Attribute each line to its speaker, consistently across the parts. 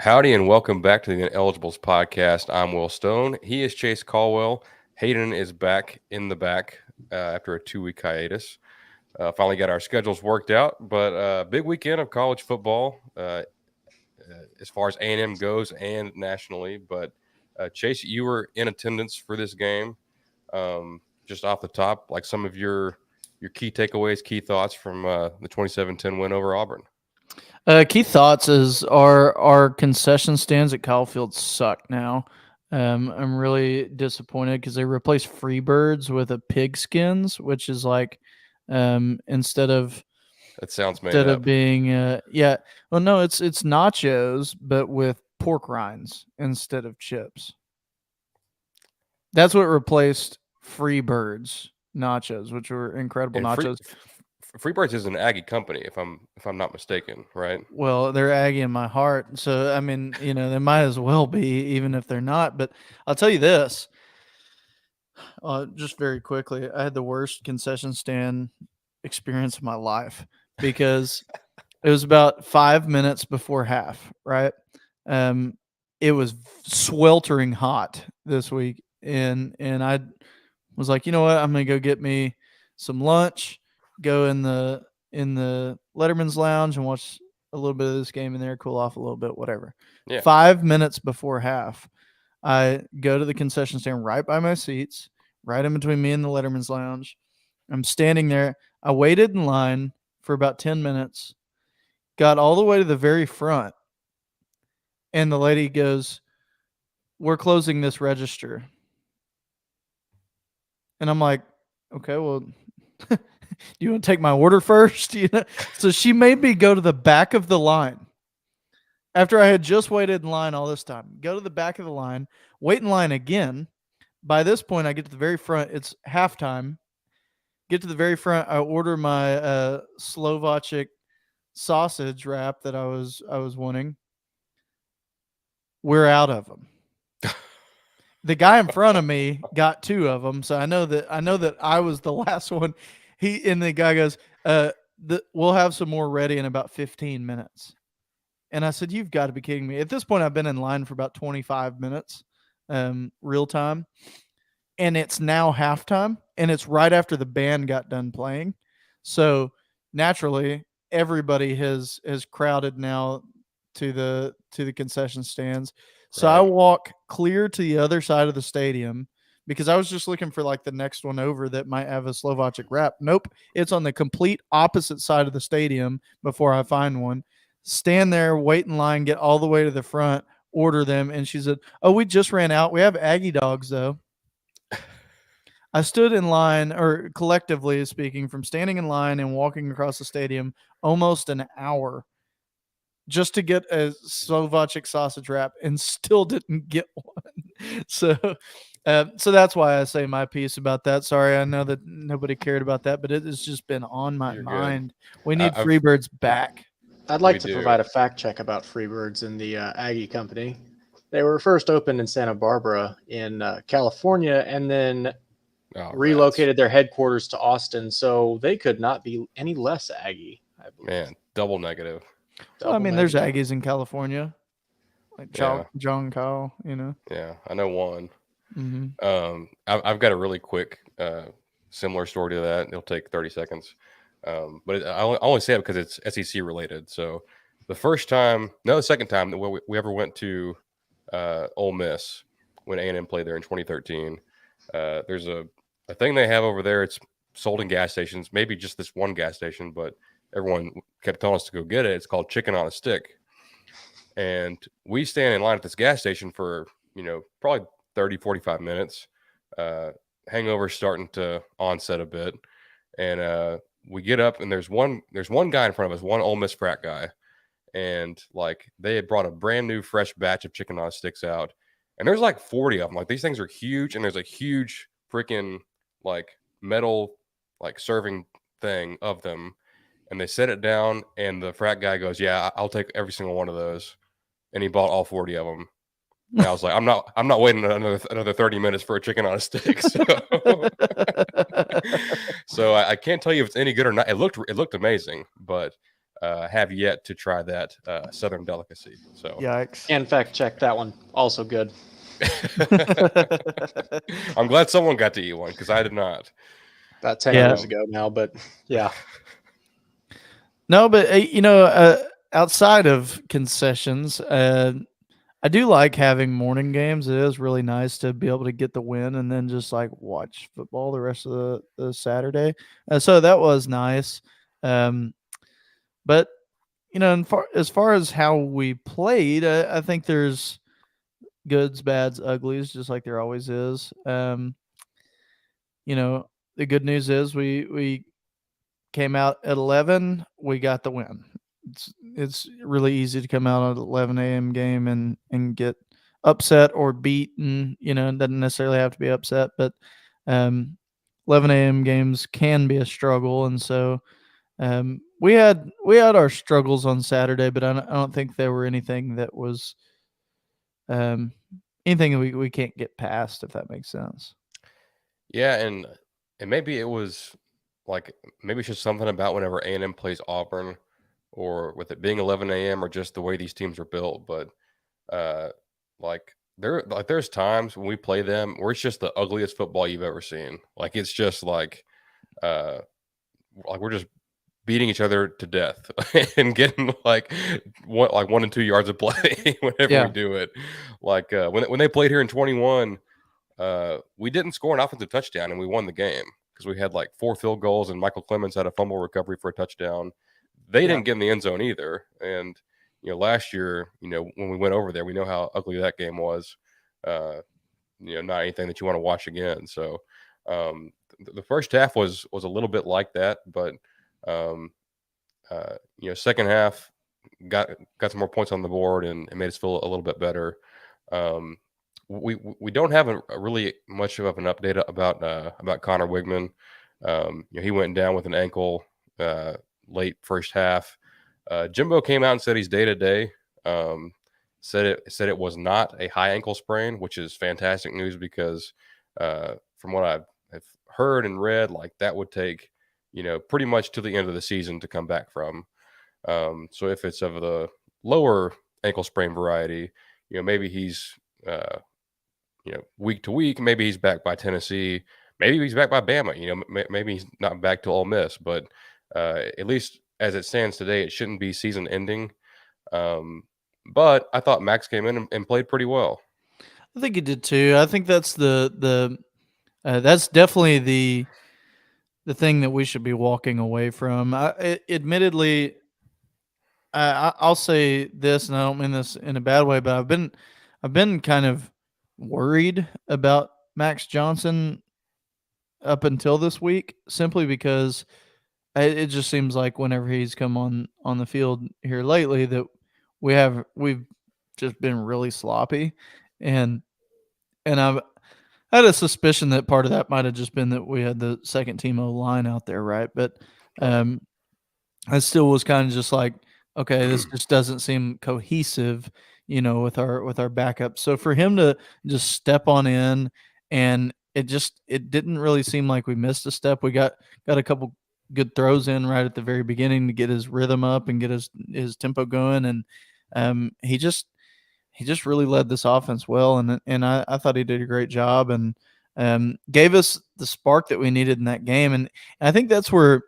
Speaker 1: Howdy and welcome back to the Ineligibles podcast. I'm Will Stone. He is Chase Caldwell. Hayden is back in the back after a 2-week hiatus. Finally got our schedules worked out, but big weekend of college football as far as A&M goes and nationally. But Chase, you were in attendance for this game. Just off the top, like some of your key takeaways, key thoughts from the 27-10 win over Auburn.
Speaker 2: Key thoughts is our concession stands at Kyle Field suck now. I'm really disappointed because they replaced Freebirds with a Pigskins, which is like instead of
Speaker 1: That sounds made up.
Speaker 2: being well no it's nachos but with pork rinds instead of chips. That's what replaced Freebirds nachos, which were incredible
Speaker 1: And
Speaker 2: nachos.
Speaker 1: Freebirds is an Aggie company, if I'm not mistaken, right?
Speaker 2: Well, they're Aggie in my heart. So, I mean, they might as well be, even if they're not. But I'll tell you this, just very quickly, I had the worst concession stand experience of my life because it was about 5 minutes before half, right? It was sweltering hot this week. And I was like, you know what? I'm going to go get me some lunch, go in the Letterman's Lounge and watch a little bit of this game in there, cool off a little bit, whatever.
Speaker 1: Yeah.
Speaker 2: 5 minutes before half, I go to the concession stand right by my seats, right in between me and the Letterman's Lounge. I'm standing there. I waited in line for about 10 minutes, got all the way to the very front, and the lady goes, "We're closing this register." And I'm like, okay, well, you want to take my order first? So she made me go to the back of the line after I had just waited in line all this time. Go to the back of the line, wait in line again. By this point, I get to the very front. It's halftime. Get to the very front. I order my Slovakian sausage wrap that I was wanting. We're out of them. The guy in front of me got 2 of them, so I know that I was the last one. The guy goes, "We'll have some more ready in about 15 minutes." And I said, "You've got to be kidding me!" At this point, I've been in line for about 25 minutes, real time, and it's now halftime, and it's right after the band got done playing. So naturally, everybody has crowded now to the concession stands. So
Speaker 1: Right.
Speaker 2: I walk clear to the other side of the stadium because I was just looking for like the next one over that might have a Slovakian wrap. Nope, it's on the complete opposite side of the stadium before I find one. Stand there, wait in line, get all the way to the front, order them, and she said, "Oh, we just ran out. We have Aggie dogs though." I stood in line, or collectively speaking, from standing in line and walking across the stadium almost an hour just to get a Slovakian sausage wrap and still didn't get one. So that's why I say my piece about that. Sorry, I know that nobody cared about that, but it has just been on my
Speaker 1: You're good.
Speaker 2: mind. We need
Speaker 1: I've-
Speaker 2: Freebirds back.
Speaker 3: I'd like
Speaker 1: We
Speaker 3: to
Speaker 1: do.
Speaker 3: provide a fact check about Freebirds and the Aggie Company. They were first opened in Santa Barbara in California and then
Speaker 1: Oh,
Speaker 3: relocated their headquarters to Austin, so they could not be any less Aggie, I believe.
Speaker 1: Man, double negative.
Speaker 2: Well, I mean, there's Aggies in California, like
Speaker 1: Yeah.
Speaker 2: John Kyle,
Speaker 1: Yeah, I know one.
Speaker 2: Mm-hmm.
Speaker 1: I've got a really quick, similar story to that. It'll take 30 seconds. But I only say it because it's SEC related. So the second time that we ever went to Ole Miss when A&M played there in 2013, there's a thing they have over there. It's sold in gas stations, maybe just this one gas station, but everyone kept telling us to go get it. It's called chicken on a stick. And we stand in line at this gas station for, probably 30, 45 minutes. Hangover starting to onset a bit. And we get up and there's one guy in front of us, one Ole Miss frat guy. And like they had brought a brand new fresh batch of chicken on sticks out. And there's like 40 of them. Like these things are huge. And there's a huge freaking like metal like serving thing of them. And they set it down and the frat guy goes, "Yeah, I'll take every single one of those." And he bought all 40 of them. And I was like, I'm not waiting another 30 minutes for a chicken on a stick. So I can't tell you if it's any good or not. It looked amazing, but have yet to try that Southern delicacy. So
Speaker 2: Yikes.
Speaker 3: And fact check that one. Also good.
Speaker 1: I'm glad someone got to eat one because I did not.
Speaker 3: About 10
Speaker 2: Yeah.
Speaker 3: years ago now, but yeah.
Speaker 2: No, but outside of concessions, I do like having morning games. It is really nice to be able to get the win and then just like watch football the rest of the Saturday. So that was nice. But as far as how we played, I think there's goods, bads, uglies, just like there always is. The good news is we came out at 11. We got the win. It's really easy to come out at 11 a.m. game and get upset or beaten. It doesn't necessarily have to be upset, but 11 a.m. games can be a struggle, and so we had our struggles on Saturday, but I don't think there were anything that was um, anything that we can't get past, if that makes sense.
Speaker 1: Yeah, and maybe it was like maybe it's just something about whenever A&M plays Auburn, or with it being 11 a.m. or just the way these teams are built. But uh, there's times when we play them where it's just the ugliest football you've ever seen. Like it's just uh, like we're just beating each other to death and getting like 1 and 2 yards of play whenever
Speaker 2: Yeah.
Speaker 1: we do it. Like when they played here in 21. We didn't score an offensive touchdown and we won the game because we had like 4 field goals and Michael Clemens had a fumble recovery for a touchdown. They didn't get in the end zone either. And, last year, when we went over there, we know how ugly that game was. Not anything that you want to watch again. So the first half was a little bit like that, but, second half got some more points on the board and it made us feel a little bit better. We don't have a really much of an update about Connor Wigman. He went down with an ankle late first half. Jimbo came out and said he's day to day. Said it was not a high ankle sprain, which is fantastic news because from what I've heard and read, like that would take pretty much to the end of the season to come back from. So if it's of the lower ankle sprain variety, maybe he's week to week. Maybe he's back by Tennessee. Maybe he's back by Bama. Maybe he's not back to Ole Miss. But at least as it stands today, it shouldn't be season ending. But I thought Max came in and played pretty well.
Speaker 2: I think he did too. I think that's that's definitely the thing that we should be walking away from. Admittedly, I'll say this, and I don't mean this in a bad way, but I've been kind of worried about Max Johnson up until this week, simply because it just seems like whenever he's come on the field here lately that we've just been really sloppy, and I've had a suspicion that part of that might have just been that we had the second team O line out there, right? But I still was kind of just like, okay, this just doesn't seem cohesive, with our backup. So for him to just step on in, and it didn't really seem like we missed a step. We got a couple good throws in right at the very beginning to get his rhythm up and get his tempo going, and he just really led this offense well, and I thought he did a great job, and gave us the spark that we needed in that game, and I think that's where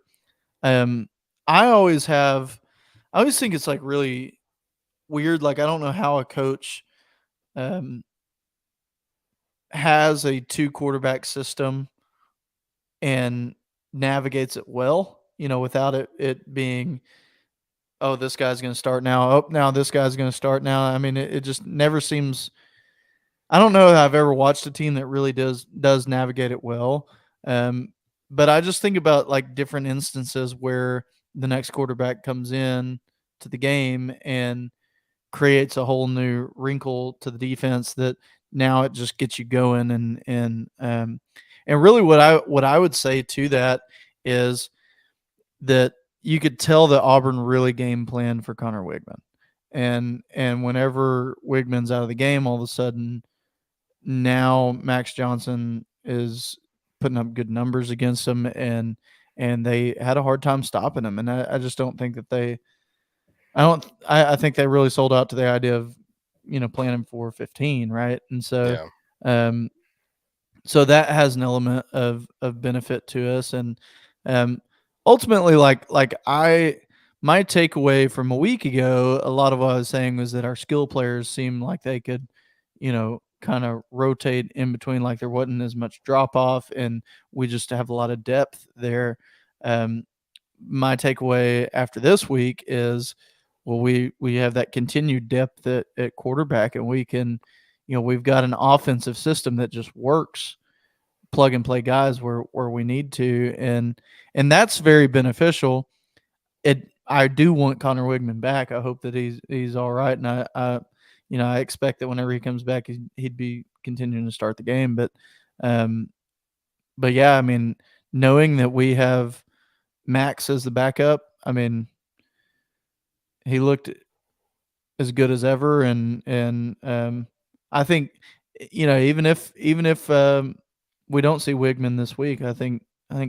Speaker 2: um, I always think it's like really weird. Like I don't know how a coach um, has a 2 quarterback system and navigates it well, without it being, oh, this guy's going to start now. Oh, now this guy's going to start now. I mean, it just never seems. I don't know if I've ever watched a team that really does navigate it well. But I just think about like different instances where the next quarterback comes in to the game and creates a whole new wrinkle to the defense that now it just gets you going, and really what I would say to that is that you could tell that Auburn really game planned for Connor Wigman, and whenever Wigman's out of the game, all of a sudden now Max Johnson is putting up good numbers against him, and they had a hard time stopping him, and I just don't think that they I think they really sold out to the idea of, planning for 15, right? And so,
Speaker 1: Yeah.
Speaker 2: um, so that has an element of benefit to us, and um, ultimately, my takeaway from a week ago, a lot of what I was saying was that our skill players seemed like they could, kind of rotate in between, like there wasn't as much drop off, and we just have a lot of depth there. Um, my takeaway after this week is, well, we have that continued depth at quarterback, and we can, we've got an offensive system that just works, plug and play guys where we need to, and that's very beneficial. I do want Connor Wigman back. I hope that he's all right, and I expect that whenever he comes back, he'd be continuing to start the game. Um, but yeah, I mean, knowing that we have Max as the backup, I mean, he looked as good as ever, and I think, even if we don't see Wigman this week, I think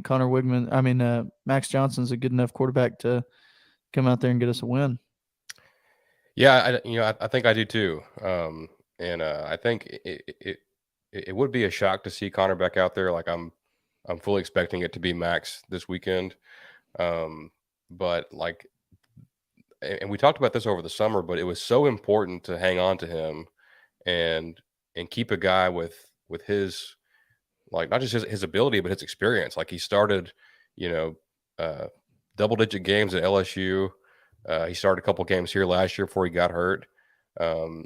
Speaker 2: Connor Wigman, I mean, Max Johnson's a good enough quarterback to come out there and get us a win.
Speaker 1: Yeah, I think I do too. And I think it would be a shock to see Connor back out there. Like I'm fully expecting it to be Max this weekend. But like, and we talked about this over the summer, but it was so important to hang on to him and keep a guy with his, like, not just his ability, but his experience. Like he started, you know, double digit games at LSU. He started a couple games here last year before he got hurt, and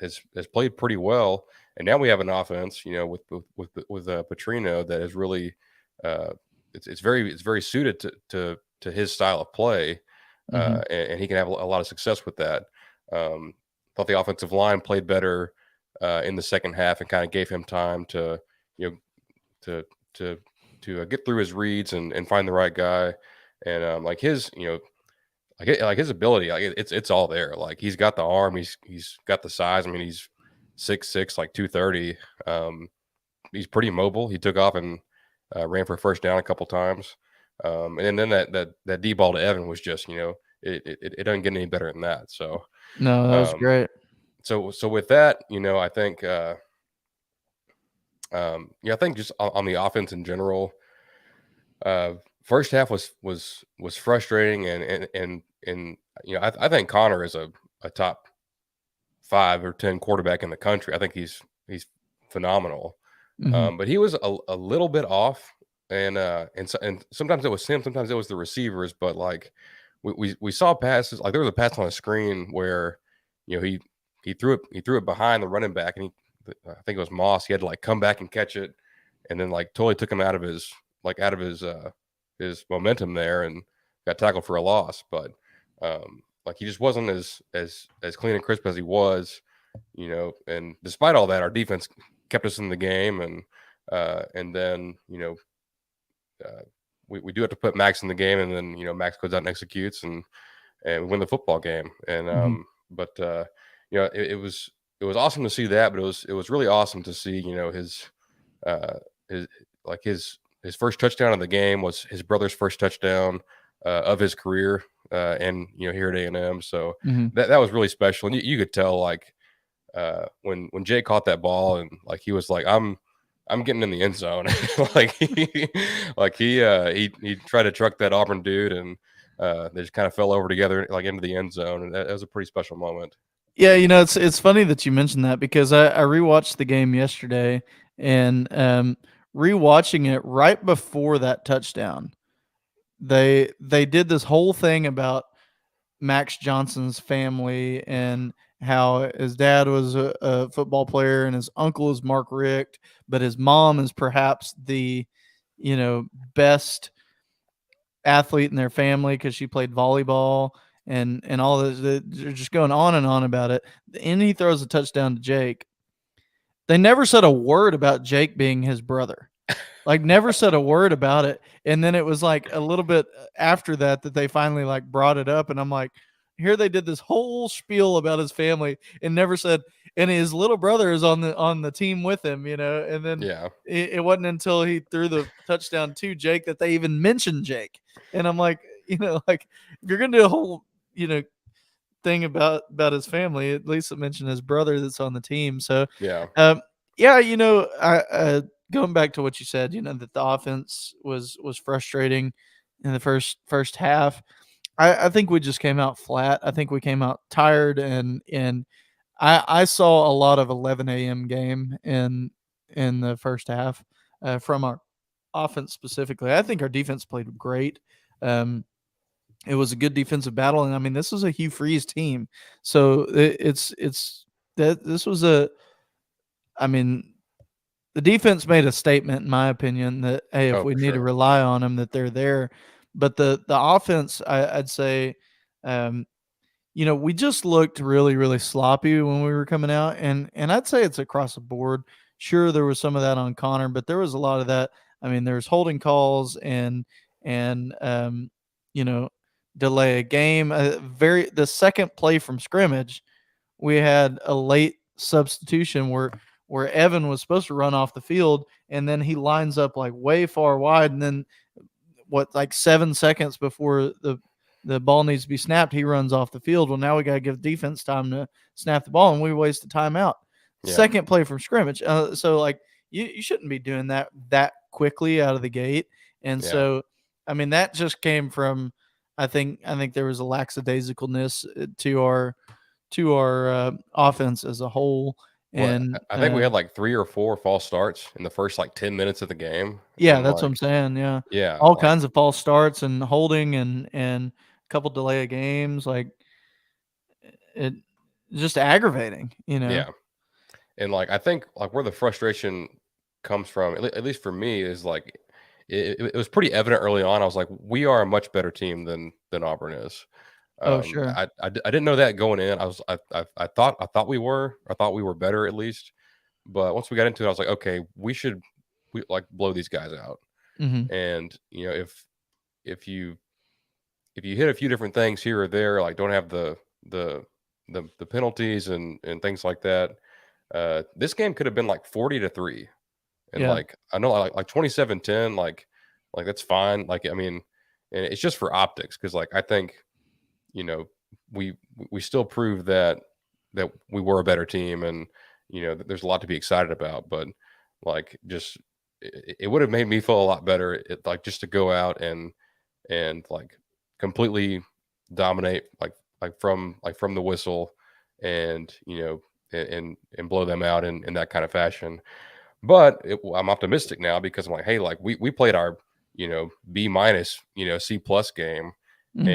Speaker 1: has played pretty well. And now we have an offense, with Petrino that is really, uh, it's very suited to his style of play,
Speaker 2: Mhm.
Speaker 1: and he can have a lot of success with that. Thought the offensive line played better in the second half and kind of gave him time to, you know, to get through his reads and find the right guy. And like his, like his ability, like it's all there. Like he's got the arm, he's got the size. I mean, he's 6'6", like 230. He's pretty mobile. He took off and ran for a first down a couple times. And then that D ball to Evan was just, it doesn't get any better than that. So
Speaker 2: No, that was
Speaker 1: um,
Speaker 2: great.
Speaker 1: so with that, I think I think just on the offense in general, first half was frustrating, and I think Connor is a top 5 or 10 quarterback in the country. I think he's phenomenal.
Speaker 2: Mhm.
Speaker 1: But he was a little bit off, and sometimes it was him, sometimes it was the receivers. But like we saw passes, like there was a pass on the screen where he threw it behind the running back, and I think it was Moss. He had to like come back and catch it, and then like totally took him out of his momentum there, and got tackled for a loss. But like he just wasn't as clean and crisp as he was, And despite all that, our defense kept us in the game, and then we do have to put Max in the game, and then Max goes out and executes, and we win the football game. And
Speaker 2: Mhm.
Speaker 1: but it was awesome to see that, but it was really awesome to see uh, his like his first touchdown of the game was his brother's first touchdown of his career, and here at A&M. So
Speaker 2: Mhm.
Speaker 1: that was really special, and you could tell, like, when Jay caught that ball, and like he was like, I'm getting in the end zone. like he tried to truck that Auburn dude, and they just kind of fell over together, like, into the end zone, and that was a pretty special moment.
Speaker 2: Yeah, it's funny that you mentioned that because I rewatched the game yesterday, and rewatching it right before that touchdown, they did this whole thing about Max Johnson's family and how his dad was a football player and his uncle is Mark Richt, but his mom is perhaps the, best athlete in their family because she played volleyball and all this. They're just going on and on about it. And he throws a touchdown to Jake. They never said a word about Jake being his brother. Like, never said a word about it. And then it was like a little bit after that they finally like brought it up, and I'm like, here they did this whole spiel about his family and never said, and his little brother is on the team with him, and then
Speaker 1: Yeah,
Speaker 2: it wasn't until he threw the touchdown to Jake that they even mentioned Jake. And I'm like, like, if you're gonna do a whole, you know, thing about his family. At least it mentioned his brother that's on the team. So,
Speaker 1: Yeah.
Speaker 2: yeah, I going back to what you said, that the offense was frustrating in the first half. I think we just came out flat. I think we came out tired, and I saw a lot of 11 a.m. game in the first half from our offense specifically. I think our defense played great. It was a good defensive battle, and I mean, this was a Hugh Freeze team, so it's that this was a. I mean, the defense made a statement, in my opinion, that hey, if
Speaker 1: Oh,
Speaker 2: we
Speaker 1: for
Speaker 2: need to
Speaker 1: sure.
Speaker 2: rely on them, that they're there. But the offense, I'd say, um, we just looked really, really sloppy when we were coming out, and I'd say it's across the board. Sure, there was some of that on Connor, but there was a lot of that. I mean, there's holding calls and you know delay a game. The second play from scrimmage, we had a late substitution where Evan was supposed to run off the field, and then he lines up like way far wide, and then like 7 seconds before the ball needs to be snapped, he runs off the field. Well, now we got to give defense time to snap the ball, and we waste a timeout.
Speaker 1: Yeah.
Speaker 2: Second play from scrimmage. So like you shouldn't be doing that quickly out of the gate. And
Speaker 1: Yeah.
Speaker 2: so I mean that just came from I think there was a lackadaisicalness to our offense as a whole.
Speaker 1: Well,
Speaker 2: And
Speaker 1: I think we had like 3 or 4 false starts in the first like 10 minutes of the game,
Speaker 2: yeah,
Speaker 1: and
Speaker 2: that's what I'm
Speaker 1: like,
Speaker 2: saying. Yeah,
Speaker 1: yeah,
Speaker 2: all
Speaker 1: like,
Speaker 2: kinds of false starts and holding and a couple delay of games. Like it, just aggravating.
Speaker 1: yeah, and like I think like where the frustration comes from, at least for me, is like it was pretty evident early on. I was like, we are a much better team than Auburn is.
Speaker 2: Oh, sure.
Speaker 1: I didn't know that going in. I thought we were. I thought we were better at least. But once we got into it, I was like, okay, we like blow these guys out.
Speaker 2: Hmm.
Speaker 1: And if you hit a few different things here or there, like don't have the the penalties and things like that, this game could have been like 40-3. And
Speaker 2: Yeah.
Speaker 1: like I know like 27-10, like that's fine. Like I mean, and it's just for optics because like I think you know we we still prove that we were a better team, and there's a lot to be excited about. But like just it would have made me feel a lot better, like just to go out and like completely dominate, like from the whistle, and and blow them out in that kind of fashion. But I'm optimistic now because I'm like, hey, like we played our B minus C plus game,
Speaker 2: Hmm.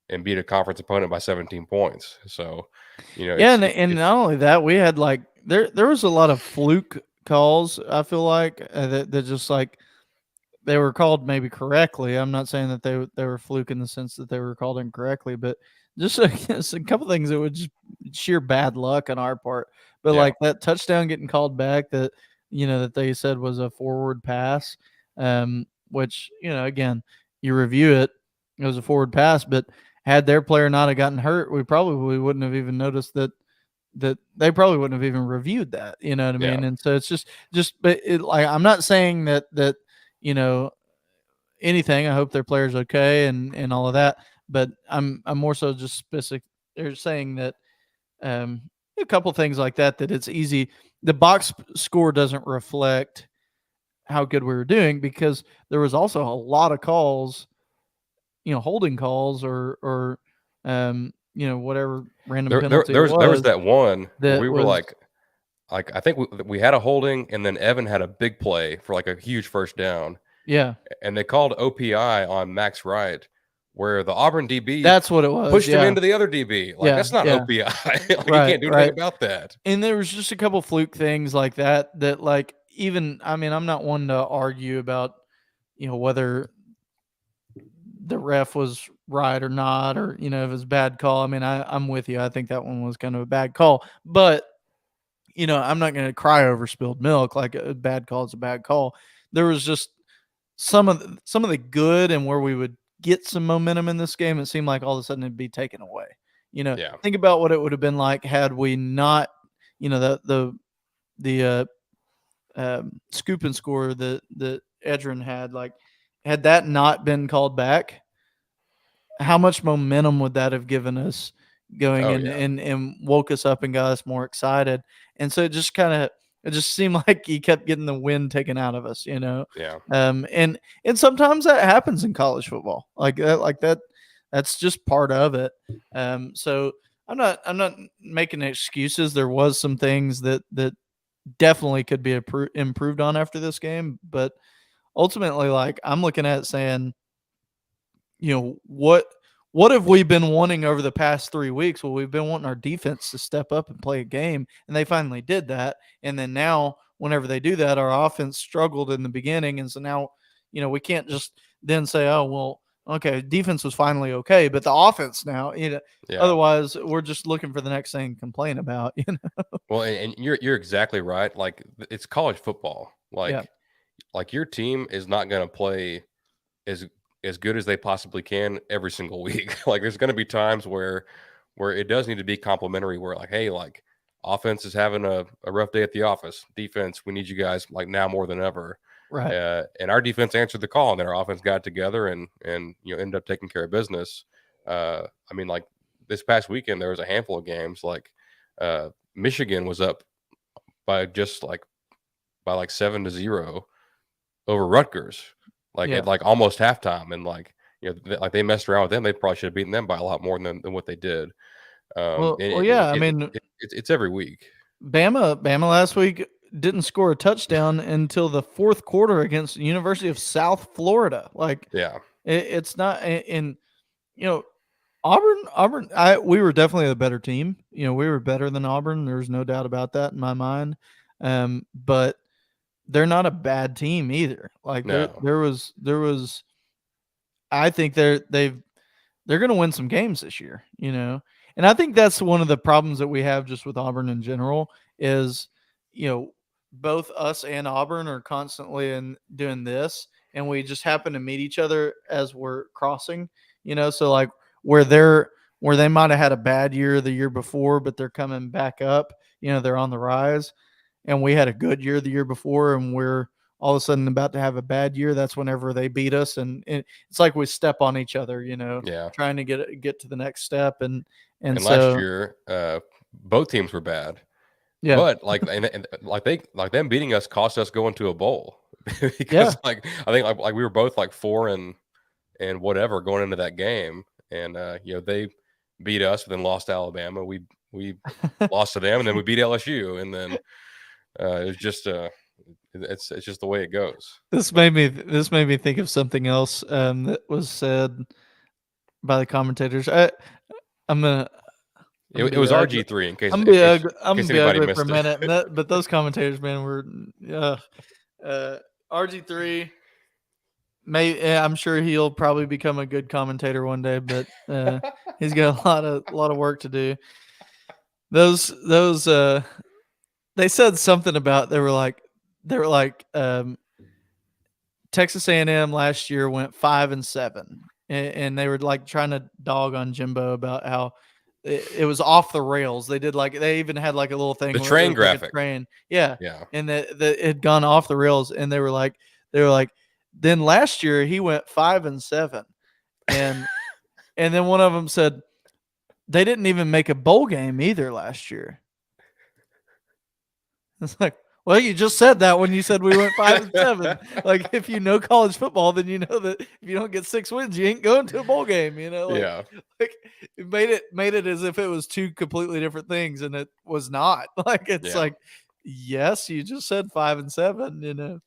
Speaker 1: and beat a conference opponent by 17 points. So
Speaker 2: Yeah,
Speaker 1: it's
Speaker 2: and not only that, we had like there was a lot of fluke calls. I feel like that just like they were called maybe correctly. I'm not saying that they were fluke in the sense that they were called incorrectly, but just just a couple things that would just sheer bad luck on our part. But
Speaker 1: yeah,
Speaker 2: like that touchdown getting called back that that they said was a forward pass, which again you review it, it was a forward pass, but had their player not have gotten hurt, we probably wouldn't have even noticed that they probably wouldn't have even reviewed that. You know what I
Speaker 1: yeah.
Speaker 2: mean? And so it's but like I'm not saying that you know anything. I hope their players okay and all of that. But I'm more so just specific. They're saying that um, a couple things like that it's easy. The box score doesn't reflect how good we were doing because there was also a lot of calls, holding calls or whatever random penalty it
Speaker 1: There was
Speaker 2: was
Speaker 1: that one where
Speaker 2: that
Speaker 1: we were
Speaker 2: was
Speaker 1: like I think we had a holding, and then Evan had a big play for like a huge first down,
Speaker 2: yeah,
Speaker 1: and they called OPI on Max Wright, where the Auburn DB
Speaker 2: that's what it was.
Speaker 1: pushed him
Speaker 2: Yeah,
Speaker 1: into the other DB. Like
Speaker 2: yeah,
Speaker 1: that's not
Speaker 2: yeah.
Speaker 1: OPI. Like you
Speaker 2: Right,
Speaker 1: can't do anything
Speaker 2: right.
Speaker 1: about that.
Speaker 2: And there was just a couple fluke things like that like even I mean, I'm not one to argue about, whether the ref was right or not or, if it was a bad call. I mean, I'm with you. I think that one was kind of a bad call. But, I'm not gonna cry over spilled milk. Like a bad call is a bad call. There was just some of the good and where we would get some momentum in this game, it seemed like all of a sudden it'd be taken away.
Speaker 1: Yeah,
Speaker 2: Think about what it would have been like had we not, the scoop and score that Edrin had, like, had that not been called back, how much momentum would that have given us, going
Speaker 1: Oh,
Speaker 2: and,
Speaker 1: yeah.
Speaker 2: and woke us up and got us more excited. And so it just seemed like he kept getting the wind taken out of us, you know.
Speaker 1: Yeah.
Speaker 2: And sometimes that happens in college football, that's just part of it. So I'm not making excuses. There was some things that definitely could be improved on after this game, but ultimately, like, I'm looking at it saying, what have we been wanting over the past 3 weeks? Well, we've been wanting our defense to step up and play a game, and they finally did that. And then now, whenever they do that, our offense struggled in the beginning, and so now, we can't just then say, oh well, okay, defense was finally okay, but the offense now,
Speaker 1: Yeah.
Speaker 2: otherwise we're just looking for the next thing to complain about.
Speaker 1: Well, and you're exactly right. Like, it's college football.
Speaker 2: Yeah,
Speaker 1: Like your team is not going to play as good as they possibly can every single week. Like, there's going to be times where it does need to be complimentary. Where, like, hey, like, offense is having a rough day at the office. Defense, we need you guys like now more than ever.
Speaker 2: right.
Speaker 1: And our defense answered the call, and then our offense got together and ended up taking care of business. I mean, like, this past weekend there was a handful of games like Michigan was up by just like 7-0 over Rutgers, like
Speaker 2: Yeah.
Speaker 1: at like almost halftime, and like like they messed around with them. They probably should have beaten them by a lot more than what they did.
Speaker 2: Well, yeah. I mean,
Speaker 1: It's every week.
Speaker 2: Bama last week didn't score a touchdown until the fourth quarter against the University of South Florida. Like,
Speaker 1: Yeah,
Speaker 2: it's not, and you know, Auburn. We were definitely the better team. We were better than Auburn. There's no doubt about that in my mind. But they're not a bad team either. Like, there
Speaker 1: no,
Speaker 2: there was. I think they're going to win some games this year, And I think that's one of the problems that we have just with Auburn in general is, both us and Auburn are constantly doing this, and we just happen to meet each other as we're crossing, So, like, where they might have had a bad year the year before, but they're coming back up, they're on the rise, and we had a good year the year before, and we're all of a sudden about to have a bad year. That's whenever they beat us, and it's like we step on each other,
Speaker 1: yeah.
Speaker 2: trying to get to the next step, and
Speaker 1: And last
Speaker 2: so
Speaker 1: year, both teams were bad,
Speaker 2: yeah,
Speaker 1: but and like them beating us cost us going to a bowl
Speaker 2: yeah,
Speaker 1: because like I think like we were both like 4 and whatever going into that game, and they beat us, and then lost to Alabama. We lost to them, and then we beat LSU, and then it's just it's just the way it goes.
Speaker 2: this made me think of something else that was said by the commentators. I'm gonna I'm gonna
Speaker 1: It
Speaker 2: be
Speaker 1: was
Speaker 2: ugly.
Speaker 1: RG3 in case
Speaker 2: I'm gonna be ugly.
Speaker 1: in
Speaker 2: I'm
Speaker 1: case
Speaker 2: gonna be
Speaker 1: anybody
Speaker 2: ugly for a
Speaker 1: missed it.
Speaker 2: minute, but those commentators, man, were RG3. I'm sure he'll probably become a good commentator one day, but he's got a lot of work to do. Those they said something about they were like Texas A&M last year went 5-7, and they were like trying to dog on Jimbo about how it was off the rails. They even had like a little thing
Speaker 1: The
Speaker 2: where it
Speaker 1: train
Speaker 2: was like a
Speaker 1: graphic.
Speaker 2: train, yeah,
Speaker 1: Yeah.
Speaker 2: and that it had gone off the rails, and they were like, then last year he went 5-7, and and then one of them said they didn't even make a bowl game either last year. It's like, well, you just said that when you said we went 5-7. Like, if you know college football, then you know that if you don't get 6 wins, you ain't going to a bowl game.
Speaker 1: Yeah.
Speaker 2: Like it made it as if it was two completely different things, and it was not. Like, it's
Speaker 1: Yeah.
Speaker 2: like, yes, you just said 5-7.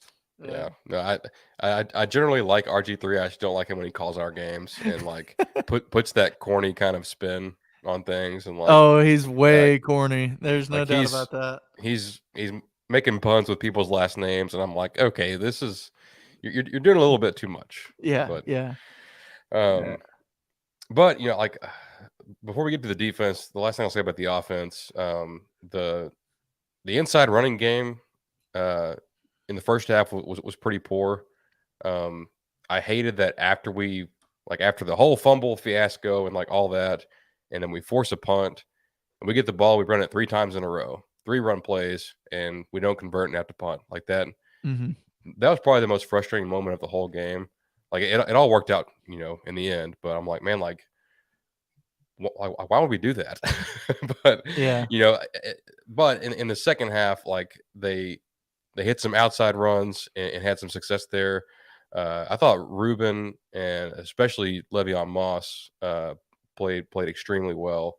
Speaker 1: Yeah. No, I generally like RG3. I just don't like him when he calls our games and like puts that corny kind of spin on things, and like
Speaker 2: Oh, he's
Speaker 1: uh,
Speaker 2: way corny. There's no
Speaker 1: like
Speaker 2: doubt about that.
Speaker 1: he's making puns with people's last names, and I'm like, okay, this is you're doing a little bit too much.
Speaker 2: Yeah,
Speaker 1: But
Speaker 2: yeah,
Speaker 1: um but like before we get to the defense, the last thing I'll say about the offense, the inside running game in the first half was pretty poor. Um, I hated that after the whole fumble fiasco and like all that, and then we force a punt and we get the ball, we run it 3 times in a row, 3 run plays, and we don't convert and have to punt like that.
Speaker 2: hmm
Speaker 1: That was probably the most frustrating moment of the whole game. Like it all worked out, in the end. But I'm like, man, like why would we do that? But
Speaker 2: Yeah.
Speaker 1: you know, but in the second half, like they hit some outside runs and had some success there. I thought Ruben and especially Le'Veon Moss played extremely well.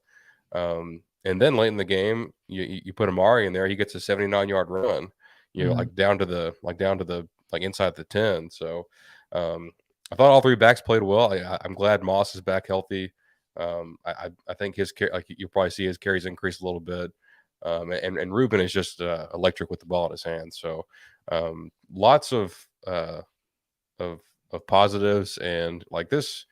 Speaker 1: And then late in the game, you put Amari in there. He gets a 79-yard run.
Speaker 2: Mhm.
Speaker 1: Like down to the like inside the 10. So I thought all three backs played well. I'm glad Moss is back healthy. I think like you'll probably see his carries increase a little bit. And Ruben is just electric with the ball in his hands. So lots of of positives, and like this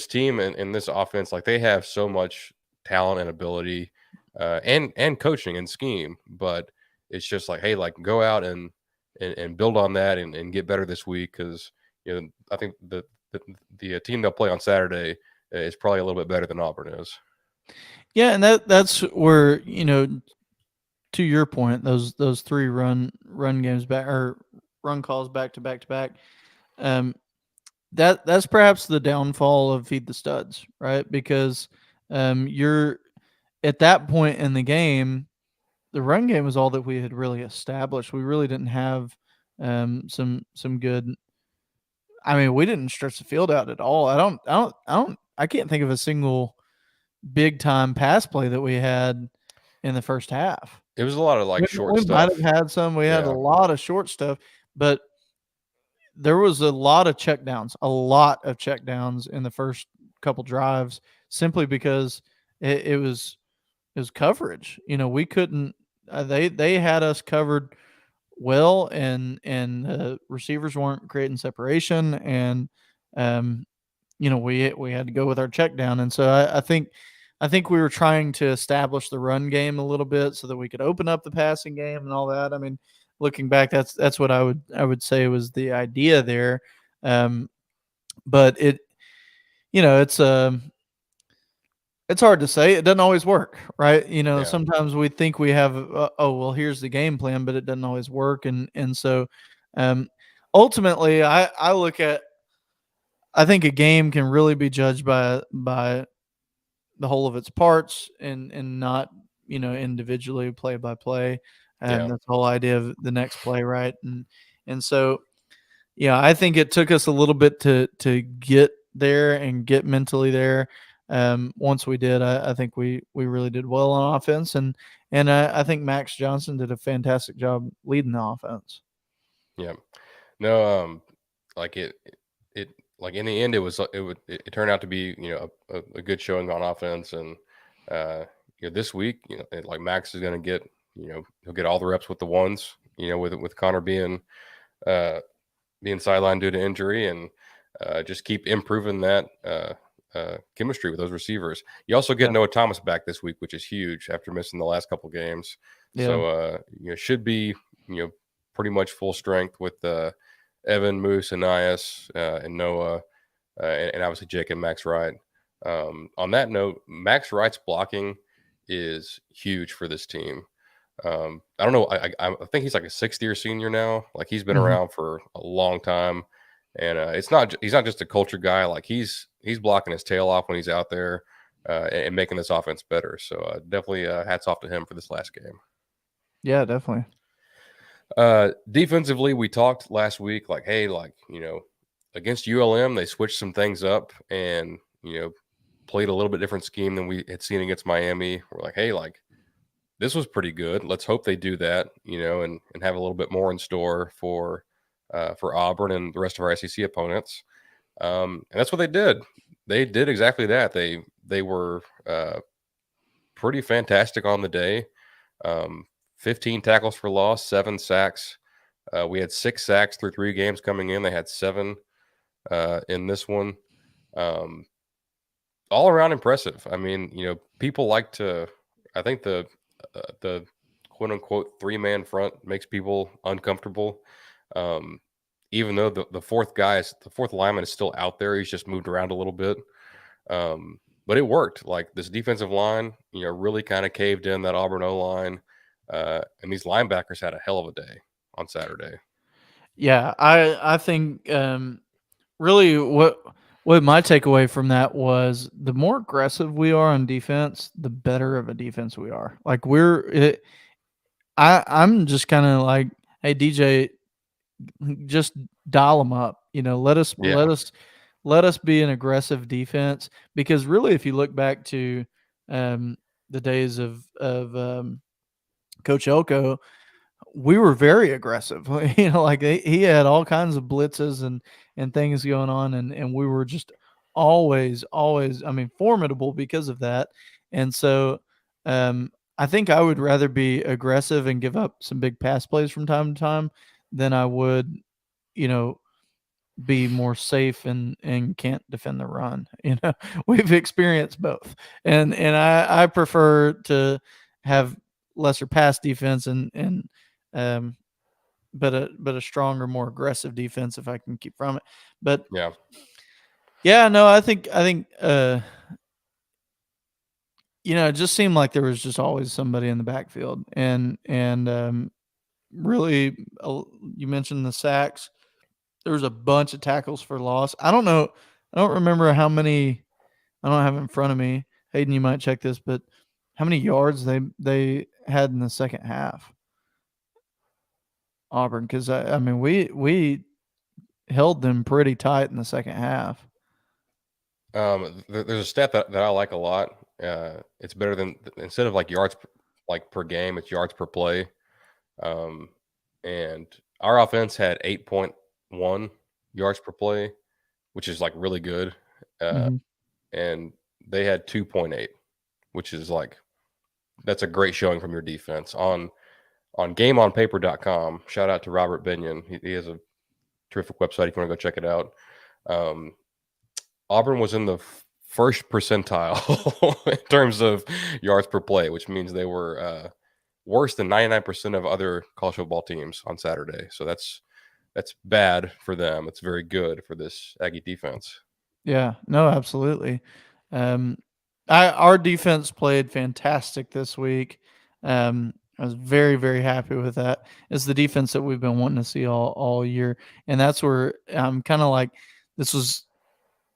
Speaker 1: team and this offense, like they have so much talent and ability, and coaching and scheme, but it's just like, hey, like go out and build on that and get better this week, because I think the team they'll play on Saturday is probably a little bit better than Auburn is.
Speaker 2: Yeah, and that's where, to your point, those three run games back, or run calls back to back to back. That's perhaps the downfall of Feed the Studs, right? Because you're at that point in the game, the run game was all that we had really established. We really didn't have some good. I mean, we didn't stretch the field out at all. I can't think of a single big time pass play that we had in the first half.
Speaker 1: It was a lot of like short
Speaker 2: We might have
Speaker 1: stuff.
Speaker 2: had some. We had a
Speaker 1: Yeah.
Speaker 2: lot of short stuff, but there was a lot of checkdowns in the first couple drives, simply because it was coverage. We couldn't. They had us covered well, and receivers weren't creating separation, and um, we had to go with our check down. And so I think we were trying to establish the run game a little bit so that we could open up the passing game and all that. I mean, looking back, that's what I would say was the idea there. Um, but it's hard to say. It doesn't always work, right?
Speaker 1: Yeah.
Speaker 2: Sometimes we think we have, oh well, here's the game plan, but it doesn't always work. And so um, ultimately, I look at, I think a game can really be judged by the whole of its parts, and not individually, play by play.
Speaker 1: Yeah.
Speaker 2: That's the whole idea of the next play, right? And so yeah, I think it took us a little bit to get there and get mentally there. Once we did, I think we really did well on offense, and I think Max Johnson did a fantastic job leading the offense.
Speaker 1: Yeah. No, like it like in the end, it turned out to be a good showing on offense, and uh, this week, like Max is going to get he'll get all the reps with the ones, with Connor uh being sidelined due to injury, and just keep improving that chemistry with those receivers. You also get
Speaker 2: Yeah,
Speaker 1: Noah Thomas back this week, which is huge after missing the last couple games.
Speaker 2: yeah,
Speaker 1: So should be pretty much full strength with Evan, Moose, Anais, and Noah, and obviously Jake and Max Wright. On that note, Max Wright's blocking is huge for this team. I don't know. I think he's like a sixth-year senior now. Like he's been
Speaker 2: mhm.
Speaker 1: around for a long time, and he's not just a culture guy. Like he's blocking his tail off when he's out there, and making this offense better. So definitely hats off to him for this last game.
Speaker 2: Yeah, definitely.
Speaker 1: Defensively, we talked last week, like, hey, like, against ULM, they switched some things up and, played a little bit different scheme than we had seen against Miami. We're like, hey, like, this was pretty good. Let's hope they do that, and have a little bit more in store for Auburn and the rest of our SEC opponents. And that's what they did. They did exactly that. They were pretty fantastic on the day. 15 tackles for loss, 7 sacks. We had 6 sacks through 3 games coming in. They had 7 in this one. All around impressive. I mean, people like to. I think the quote unquote 3-man front makes people uncomfortable. Even though the fourth lineman is still out there, he's just moved around a little bit. But it worked. Like this defensive line, really kind of caved in that Auburn O line. And these linebackers had a hell of a day on Saturday.
Speaker 2: Yeah, I think really What my takeaway from that was the more aggressive we are on defense, the better of a defense we are. Like I'm just kind of like, hey DJ, just dial them up. Let us
Speaker 1: Yeah,
Speaker 2: be an aggressive defense, because really, if you look back to the days of Coach Elko, we were very aggressive. Like he had all kinds of blitzes and things going on, and we were just always, I mean, formidable because of that. And so I think I would rather be aggressive and give up some big pass plays from time to time than I would, you know, be more safe and can't defend the run. We've experienced both, and I prefer to have lesser pass defense and um, but a stronger, more aggressive defense if I can keep from it. But
Speaker 1: yeah.
Speaker 2: yeah, no, I think it just seemed like there was just always somebody in the backfield, and really, you mentioned the sacks. There was a bunch of tackles for loss. I don't know. I don't remember how many. I don't have it in front of me. Hayden, you might check this, but how many yards they had in the second half? Auburn, because I mean we held them pretty tight in the second half.
Speaker 1: There's a stat that I like a lot. It's better than, instead of like yards like per game, it's yards per play. Um, and our offense had 8.1 yards per play, which is like really good. Uh,
Speaker 2: Hmm.
Speaker 1: and they had 2.8, which is like, that's a great showing from your defense on gameonpaper.com. Shout out to Robert Binion. He has a terrific website if you want to go check it out. Um, Auburn was in the first percentile in terms of yards per play, which means they were worse than 99% of other college football teams on Saturday. So that's bad for them. It's very good for this Aggie defense.
Speaker 2: Yeah, no, absolutely. Um, our defense played fantastic this week. I was very, very happy with that. It's the defense that we've been wanting to see all year, and that's where I'm kind of like, this was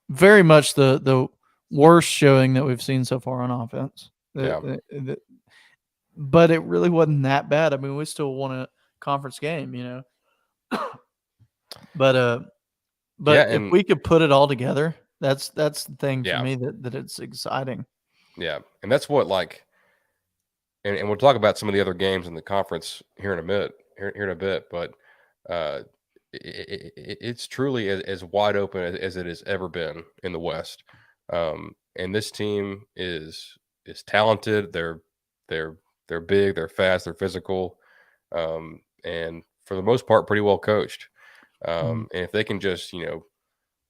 Speaker 2: very much the worst showing that we've seen so far on offense.
Speaker 1: Yeah.
Speaker 2: But it really wasn't that bad. I mean, we still won a conference game, but
Speaker 1: Yeah.
Speaker 2: but if
Speaker 1: And
Speaker 2: we could put it all together, that's the thing for
Speaker 1: yeah.
Speaker 2: me that it's exciting.
Speaker 1: Yeah. And that's what, like, and we'll talk about some of the other games in the conference here in a bit, here in a bit, but uh, it's truly as wide open as it has ever been in the West. And this team is talented. They're big. They're fast. They're physical, and for the most part, pretty well coached.
Speaker 2: Mhm.
Speaker 1: And if they can just,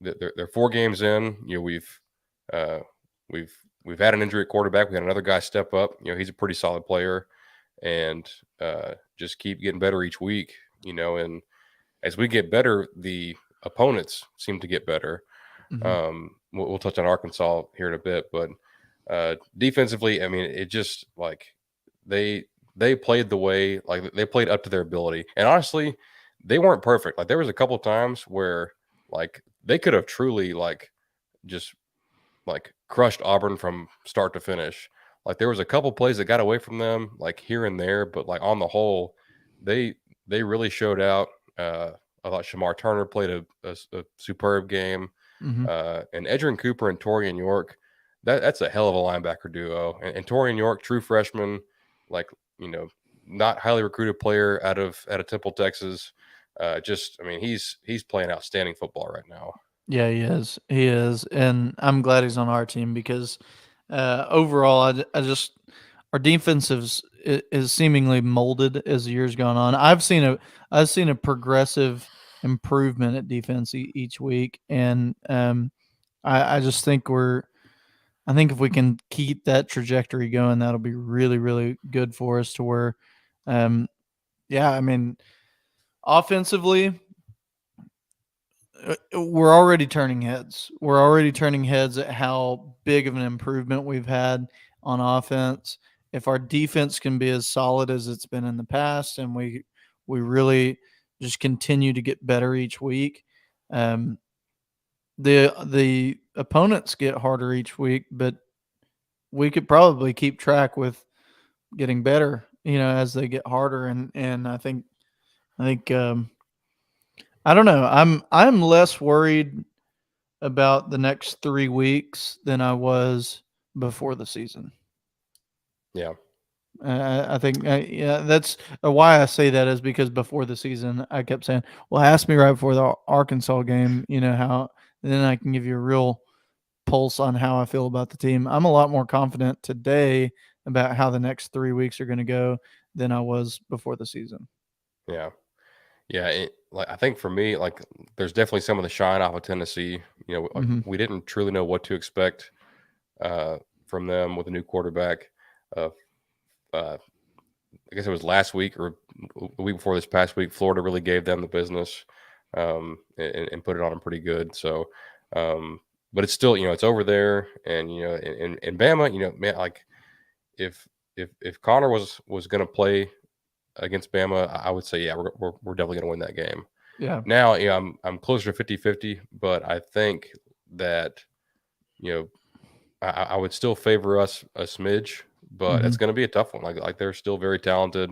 Speaker 1: they're 4 games in. Uh, we've we've had an injury at quarterback. We had another guy step up. He's a pretty solid player, and just keep getting better each week. And as we get better, the opponents seem to get better.
Speaker 2: Mhm.
Speaker 1: We'll touch on Arkansas here in a bit, but defensively, I mean, it just like they they played the way, like they played up to their ability, and honestly, they weren't perfect. Like there was a couple times where like they could have truly like just like crushed Auburn from start to finish. Like there was a couple plays that got away from them, like here and there, but like on the whole, they they really showed out. I thought Shamar Turner played a superb game,
Speaker 2: Mhm.
Speaker 1: and Edgerrin Cooper and Torian York. That's a hell of a linebacker duo, and Torian York, true freshman, like not highly recruited player out of Temple, Texas. Just I mean he's playing outstanding football right now.
Speaker 2: Yeah, he is. He is, and I'm glad he's on our team because overall, I just our defense is seemingly molded as the years gone on. I've seen a progressive improvement at defense each week, and I just think I think if we can keep that trajectory going, that'll be really, really good for us to where, um, yeah, I mean, offensively, we're already turning heads. We're already turning heads at how big of an improvement we've had on offense. If our defense can be as solid as it's been in the past, and we really just continue to get better each week, um, the opponents get harder each week, but we could probably keep track with getting better, as they get harder. And I think I don't know. I'm less worried about the next 3 weeks than I was before the season.
Speaker 1: Yeah.
Speaker 2: I think, yeah, that's why I say that is because before the season, I kept saying, "Well, ask me right before the Arkansas game, how." And then I can give you a real pulse on how I feel about the team. I'm a lot more confident today about how the next 3 weeks are going to go than I was before the season.
Speaker 1: Yeah. Yeah. Like I think for me, like there's definitely some of the shine off of Tennessee. Like
Speaker 2: Hmm.
Speaker 1: we didn't truly know what to expect from them with a new quarterback. Uh, uh, I guess it was last week or the week before this past week. Florida really gave them the business and put it on them pretty good. So, but it's still, it's over there, and in Bama, man, like if if Connor was going to play against Bama, I would say, yeah, we're definitely going to win that game.
Speaker 2: Yeah.
Speaker 1: Now, I'm closer to 50-50, but I think that you know I would still favor us a smidge, but
Speaker 2: Hmm.
Speaker 1: it's going to be a tough one. Like they're still very talented.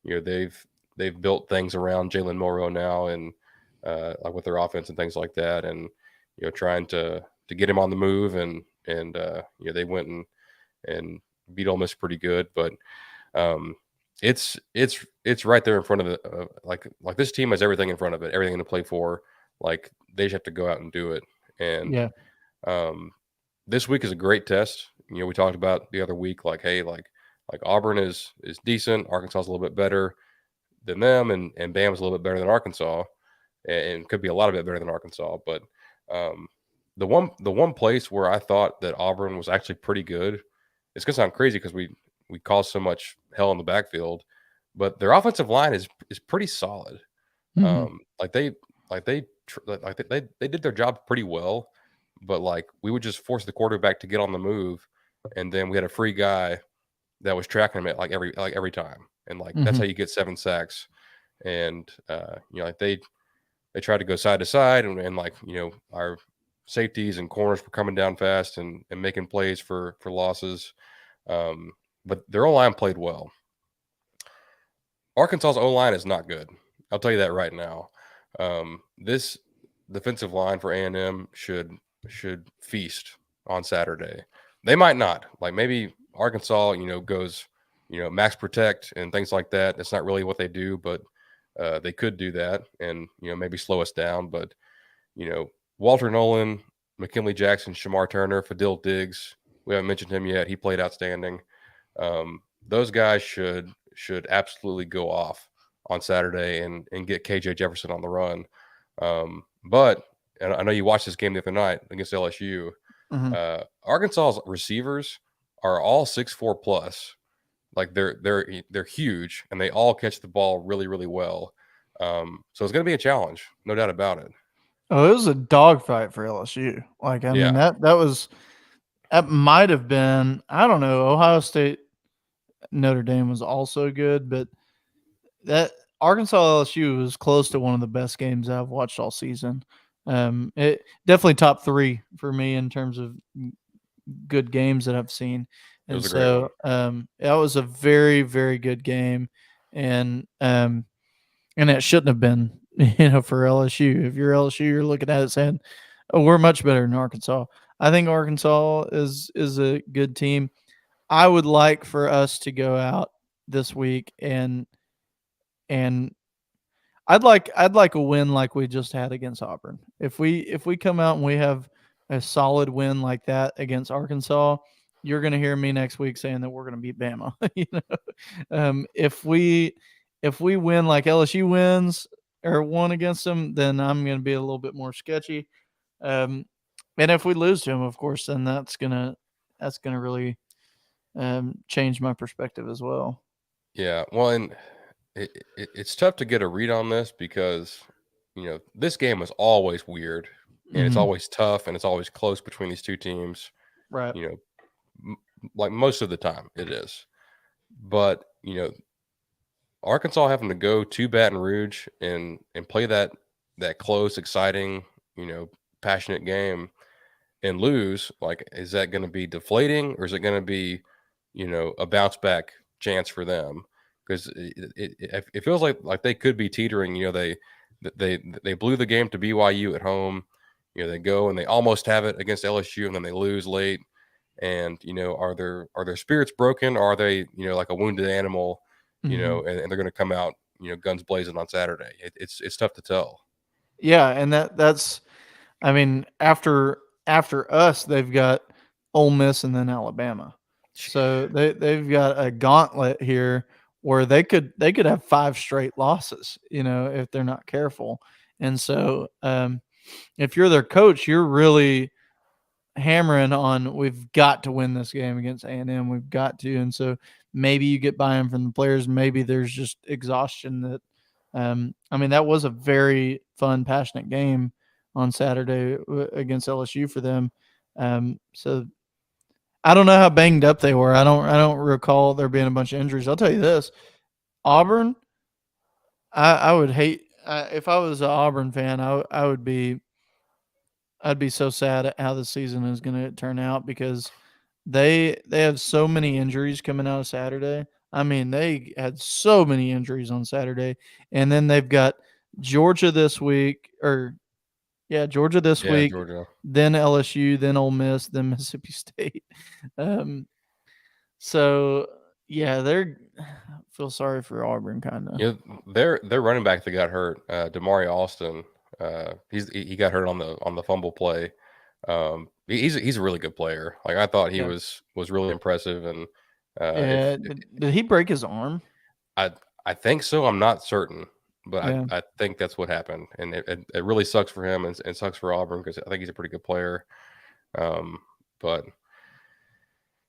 Speaker 1: They've built things around Jalen Morrow now, and like with their offense and things like that, and trying to get him on the move, and they went and beat Ole Miss pretty good, but um, it's right there in front of the like this team has everything in front of it, everything to play for. Like they just have to go out and do it, and
Speaker 2: Yeah.
Speaker 1: um, this week is a great test. We talked about the other week, like, hey, like Auburn is decent. Arkansas is a little bit better than them, and Bama's a little bit better than Arkansas, and could be a lot of bit better than Arkansas. But um, the one place where I thought that Auburn was actually pretty good, it's gonna sound crazy because we caused so much hell in the backfield, but their offensive line is pretty solid.
Speaker 2: Hmm.
Speaker 1: Like they did their job pretty well, but like we would just force the quarterback to get on the move, and then we had a free guy that was tracking him at like every time, and like that's
Speaker 2: Hmm.
Speaker 1: how you get 7 sacks. And like they tried to go side to side, and like our safeties and corners were coming down fast and making plays for losses. Um, but their O line played well. Arkansas's O line is not good. I'll tell you that right now. This defensive line for A&M should feast on Saturday. They might not. Like maybe Arkansas, goes, max protect and things like that. That's not really what they do, but they could do that and maybe slow us down. But Walter Nolan, McKinley Jackson, Shamar Turner, Fadil Diggs. We haven't mentioned him yet. He played outstanding. Those guys should absolutely go off on Saturday and get KJ Jefferson on the run. But and I know you watched this game the other night against LSU.
Speaker 2: Hmm.
Speaker 1: Arkansas's receivers are all 6'4" plus. Like they're huge and they all catch the ball really really well. So it's going to be a challenge, no doubt about it.
Speaker 2: Oh, it was a dogfight for LSU. Like, I mean,
Speaker 1: Yeah,
Speaker 2: that might have been, I don't know, Ohio State Notre Dame was also good, but that Arkansas LSU was close to one of the best games I've watched all season. It definitely top three for me in terms of good games that I've seen.
Speaker 1: it
Speaker 2: And
Speaker 1: was a great one.
Speaker 2: so that was a very, very good game. And it shouldn't have been, for LSU. If you're LSU, you're looking at it saying, "Oh, we're much better than Arkansas." I think Arkansas is a good team. I would like for us to go out this week and I'd like a win like we just had against Auburn. If we come out and we have a solid win like that against Arkansas, you're going to hear me next week saying that we're going to beat Bama. If we win like LSU wins or won against them, then I'm going to be a little bit more sketchy. Um, and if we lose to them, of course, then that's gonna really change my perspective as well.
Speaker 1: Yeah, well, and it's tough to get a read on this because this game is always weird and it's
Speaker 2: Hmm.
Speaker 1: always tough and it's always close between these two teams.
Speaker 2: Right.
Speaker 1: You know, like most of the time it is. But Arkansas having to go to Baton Rouge and play that close, exciting, passionate game and lose, like, is that going to be deflating, or is it going to be, a bounce back chance for them? Because it feels like they could be teetering. They blew the game to BYU at home. They go and they almost have it against LSU, and then they lose late. And are their spirits broken? Or are they like a wounded animal?
Speaker 2: Mhm.
Speaker 1: And they're going to come out guns blazing on Saturday. It's tough to tell.
Speaker 2: Yeah, and that's I mean, after us, they've got Ole Miss and then Alabama. So they've got a gauntlet here where they could have 5 straight losses, if they're not careful. And so if you're their coach, you're really hammering on we've got to win this game against A&M. We've got to. And so maybe you get buy-in from the players. Maybe there's just exhaustion that I mean, that was a very fun, passionate game on Saturday against LSU for them. So I don't know how banged up they were. I don't recall there being a bunch of injuries. I'll tell you this: Auburn. I would hate if I was an Auburn fan. I would be. I'd be so sad at how the season is going to turn out because they have so many injuries coming out of Saturday. I mean, they had so many injuries on Saturday, and then they've got Georgia this week, or yeah, Georgia this
Speaker 1: Yeah,
Speaker 2: week,
Speaker 1: Georgia.
Speaker 2: then LSU, then Ole Miss, then Mississippi State. Um, so yeah, I feel sorry for Auburn, kind of.
Speaker 1: Their running back that got hurt, Damari Alston. He got hurt on the fumble play. He's a really good player. Like, I thought he
Speaker 2: Yeah,
Speaker 1: was really impressive, and if
Speaker 2: yeah. Did he break his arm?
Speaker 1: I I think so, I'm not certain, but
Speaker 2: Yeah,
Speaker 1: I think that's what happened, and it really sucks for him, and sucks for Auburn because I think he's a pretty good player. Um, but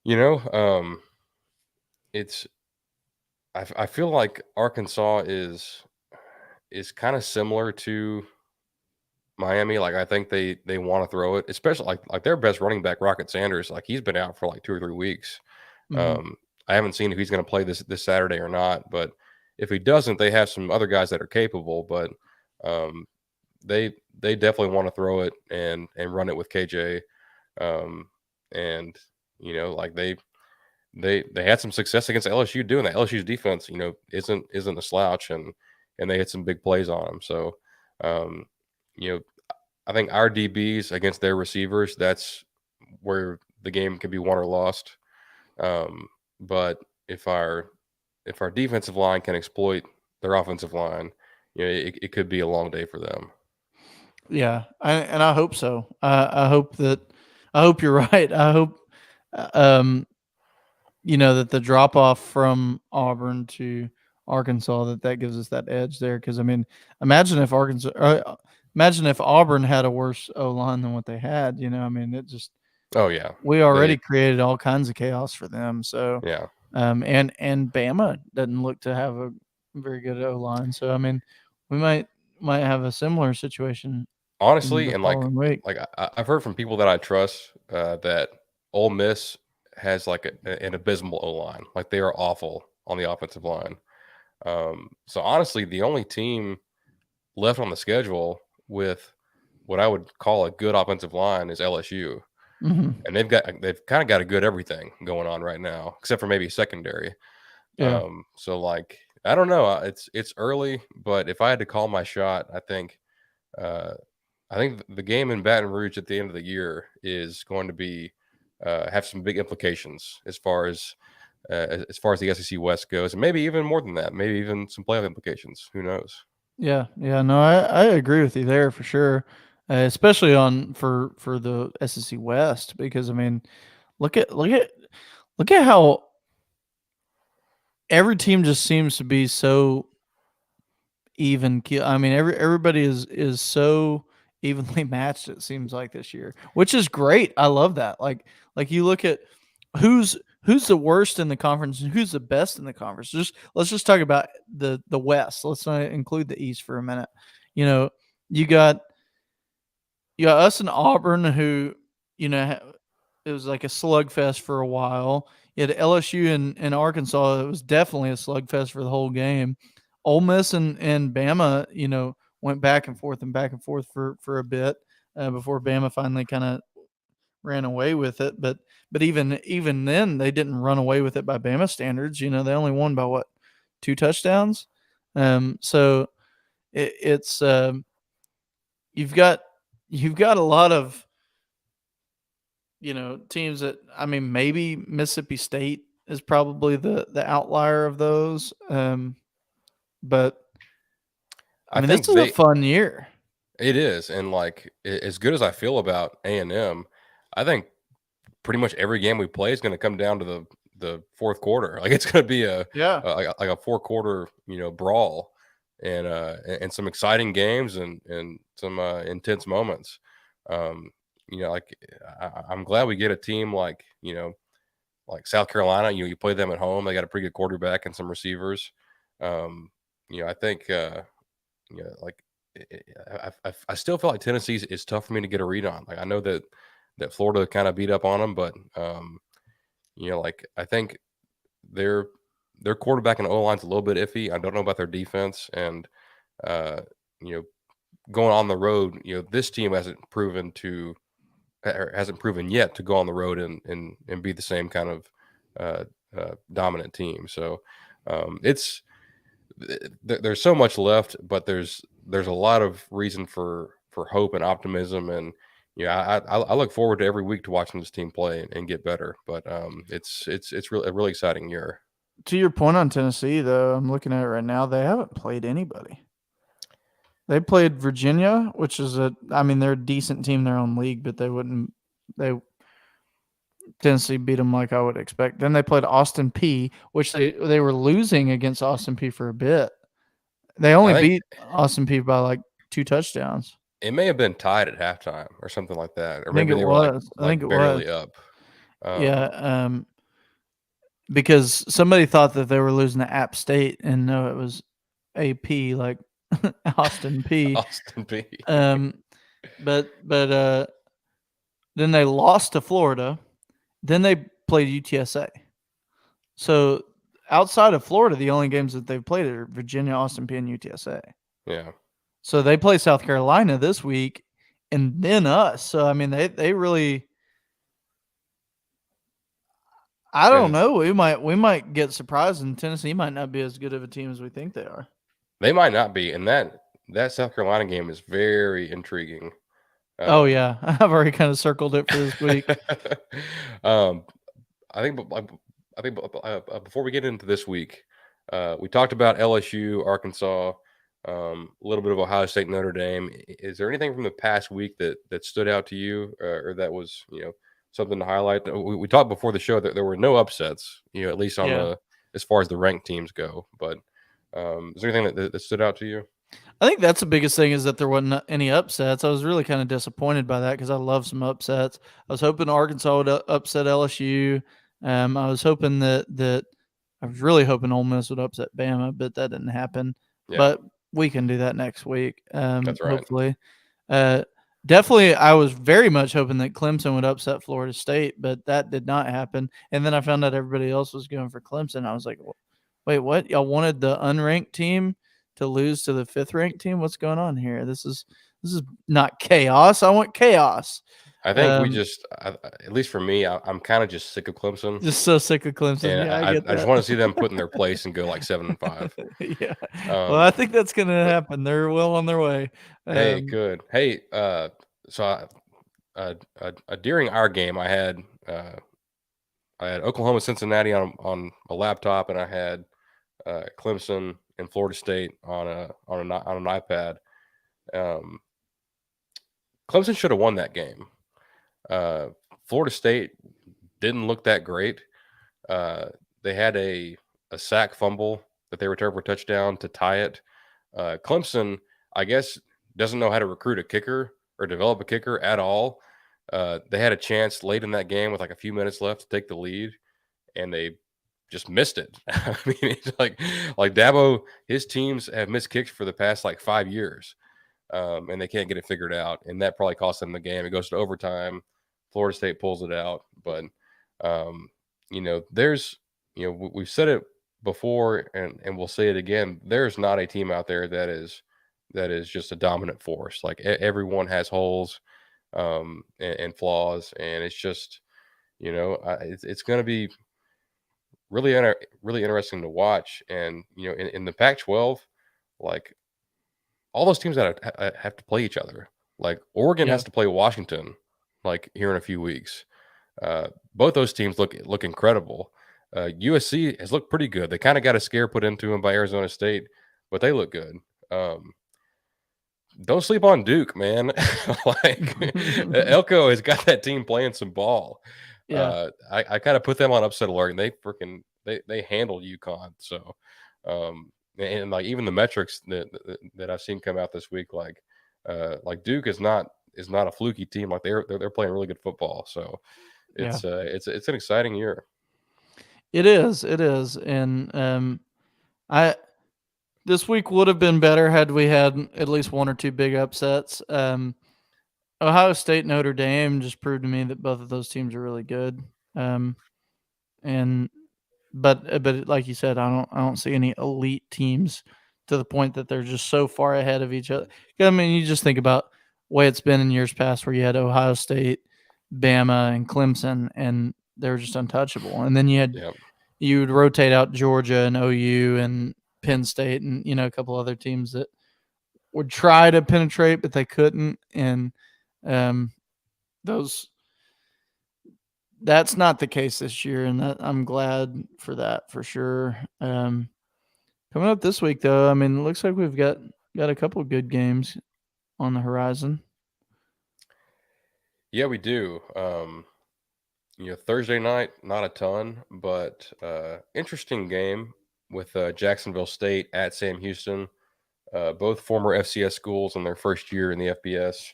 Speaker 1: you know, um, it's I feel like Arkansas is kind of similar to Miami. Like, I think they want to throw it, especially like their best running back, Rocket Sanders. Like, he's been out for like 2 or 3 weeks.
Speaker 2: hmm
Speaker 1: Um, I haven't seen if he's going to play this Saturday or not. But if he doesn't, they have some other guys that are capable. But um, they definitely want to throw it and run it with KJ. Um, and like they had some success against LSU doing that. LSU's defense, isn't a slouch, and they had some big plays on them. So, um, you know, I think our DBs against their receivers, that's where the game can be won or lost. But if our defensive line can exploit their offensive line, it could be a long day for them.
Speaker 2: yeah. And I hope so. I hope you're right. I hope, uh, um, that the drop off from Auburn to Arkansas that gives us that edge there. Because I mean, imagine if Auburn had a worse O line than what they had. I mean,
Speaker 1: Oh yeah,
Speaker 2: we
Speaker 1: they
Speaker 2: already created all kinds of chaos for them. So,
Speaker 1: yeah.
Speaker 2: and Bama doesn't look to have a very good O line. So I mean, we might have a similar situation in
Speaker 1: Honestly,
Speaker 2: the
Speaker 1: and
Speaker 2: following week.
Speaker 1: I've heard from people that I trust that Ole Miss has like an abysmal O line. Like, they are awful on the offensive line. So honestly, the only team left on the schedule with what I would call a good offensive line is LSU,
Speaker 2: Hmm.
Speaker 1: and they've kind of got a good everything going on right now, except for maybe secondary.
Speaker 2: Yeah.
Speaker 1: So like, I don't know. It's early, but if I had to call my shot, uh, I think the game in Baton Rouge at the end of the year is going to be have some big implications as far as the SEC West goes, and maybe even more than that. Maybe even some playoff implications. Who knows?
Speaker 2: Yeah, yeah, no, I agree with you there for sure, especially on for the SEC West because I mean, look at look at look at how every team just seems to be so I mean, everybody is so evenly matched. It seems like this year, which is great. I love that. Like you look at who's who's the worst in the conference and who's the best in the conference. Let's just talk about the West. Let's not include the East for a minute. You know, you got us and Auburn, who it was like a slugfest for a while. You had LSU and Arkansas. It was definitely a slugfest for the whole game. Ole Miss and Bama, went back and forth for a bit. before Bama finally kind of ran away with it. But even then, they didn't run away with it by Bama standards. You know, they only won by what, 2 touchdowns. So it's you've got a lot of, you know, teams that, I mean, maybe Mississippi State is probably the outlier of those. But I mean, this
Speaker 1: think
Speaker 2: is a fun year.
Speaker 1: it is, and like as good as I feel about A&M, I think pretty much every game we play is going to come down to the fourth quarter. Like it's going to be like a 4-quarter, you know, brawl, and some exciting games and some intense moments. You know, like I'm glad we get a team like, you know, like South Carolina. You know, you play them at home. They got a pretty good quarterback and some receivers. You know, I think you know, like I still feel like Tennessee is tough for me to get a read on. Like I know that Florida kind of beat up on them, but you know, like I think their quarterback and O line's a little bit iffy. I don't know about their defense, and you know, going on the road, you know, this team hasn't proven yet to go on the road and be the same kind of dominant team. So it's there's so much left, but there's a lot of reason for hope and optimism, and you know, I look forward to every week to watching this team play and get better. But it's really a really exciting year.
Speaker 2: To your point on Tennessee, though, I'm looking at it right now. They haven't played anybody. They played Virginia, which is I mean, they're a decent team in their own league, but Tennessee beat them like I would expect. Then they played Austin P, which they were losing against Austin P for a bit. They only beat Austin P by like 2 touchdowns.
Speaker 1: It may have been tied at halftime or something like that, or maybe they were like barely up.
Speaker 2: Yeah, because somebody thought that they were losing to App State, and no, it was AP, like Austin P.
Speaker 1: Austin P.
Speaker 2: But then they lost to Florida. Then they played UTSA. So outside of Florida, the only games that they've played are Virginia, Austin P, and UTSA.
Speaker 1: Yeah.
Speaker 2: So they play South Carolina this week, and then us. So I mean, they really. I don't know. We might get surprised, and Tennessee might not be as good of a team as we think they are.
Speaker 1: They might not be, and that South Carolina game is very intriguing.
Speaker 2: Oh yeah, I've already kind of circled it for this week.
Speaker 1: I think before we get into this week, we talked about LSU, Arkansas, a little bit of Ohio State, Notre Dame. Is there anything from the past week that stood out to you, or that was, you know, something to highlight? We talked before the show that there were no upsets, you know, at least on as far as the ranked teams go. But is there anything that stood out to you?
Speaker 2: I think that's the biggest thing, is that there wasn't any upsets. I was really kind of disappointed by that because I love some upsets. I was hoping Arkansas would upset LSU. I was hoping that I was really hoping Ole Miss would upset Bama, but that didn't happen. Yeah. But we can do that next week. That's right. Hopefully. Definitely, I was very much hoping that Clemson would upset Florida State, but that did not happen. And then I found out everybody else was going for Clemson. I was like, wait, what? Y'all wanted the unranked team to lose to the 5th ranked team? What's going on here? This is not chaos. I want chaos.
Speaker 1: I think we just, at least for me, I'm kind of just sick of Clemson.
Speaker 2: Just so sick of Clemson.
Speaker 1: And
Speaker 2: yeah,
Speaker 1: I just want to see them put in their place and go like 7-5.
Speaker 2: Yeah. Well, I think that's going to happen. They're well on their way.
Speaker 1: Hey, good. Hey, so during our game, I had Oklahoma, Cincinnati on a laptop, and I had Clemson and Florida State on an iPad. Clemson should have won that game. Florida State didn't look that great. They had a sack fumble that they returned for a touchdown to tie it. Clemson, I guess, doesn't know how to recruit a kicker or develop a kicker at all. They had a chance late in that game with like a few minutes left to take the lead, and they just missed it. I mean, it's like Dabo, his teams have missed kicks for the past like 5 years, and they can't get it figured out, and that probably cost them the game. It goes to overtime. Florida State pulls it out, but you know, we've said it before, and we'll say it again. There's not a team out there that is just a dominant force. Like everyone has holes. and flaws, and it's just it's going to be really interesting to watch. And in the Pac-12, like all those teams that have to play each other. Like Oregon
Speaker 2: Yeah.
Speaker 1: has to play Washington, like here in a few weeks. Both those teams look incredible. USC has looked pretty good. They kind of got a scare put into them by Arizona State, but they look good. Don't sleep on Duke, man. Like Elko has got that team playing some ball.
Speaker 2: Yeah.
Speaker 1: I kind of put them on upset alert, and they handled UConn. So, and like even the metrics that I've seen come out this week, like Duke is not a fluky team. Like they're playing really good football. So
Speaker 2: Yeah.
Speaker 1: it's an exciting year.
Speaker 2: It is. It is. And I this week would have been better had we had at least one or two big upsets. Ohio State, Notre Dame just proved to me that both of those teams are really good. And but like you said, I don't see any elite teams to the point that they're just so far ahead of each other. I mean, you just think about the way it's been in years past, where you had Ohio State, Bama, and Clemson, and they were just untouchable. And then
Speaker 1: Yeah.
Speaker 2: you'd rotate out Georgia and OU and Penn State, and a couple other teams that would try to penetrate, but they couldn't. And um, those that's not the case this year, and I'm glad for that for sure. Coming up this week, though, I mean, it looks like we've got a couple of good games on the horizon.
Speaker 1: Yeah, we do. Thursday night, not a ton, but interesting game with Jacksonville State at Sam Houston. Both former FCS schools in their first year in the FBS.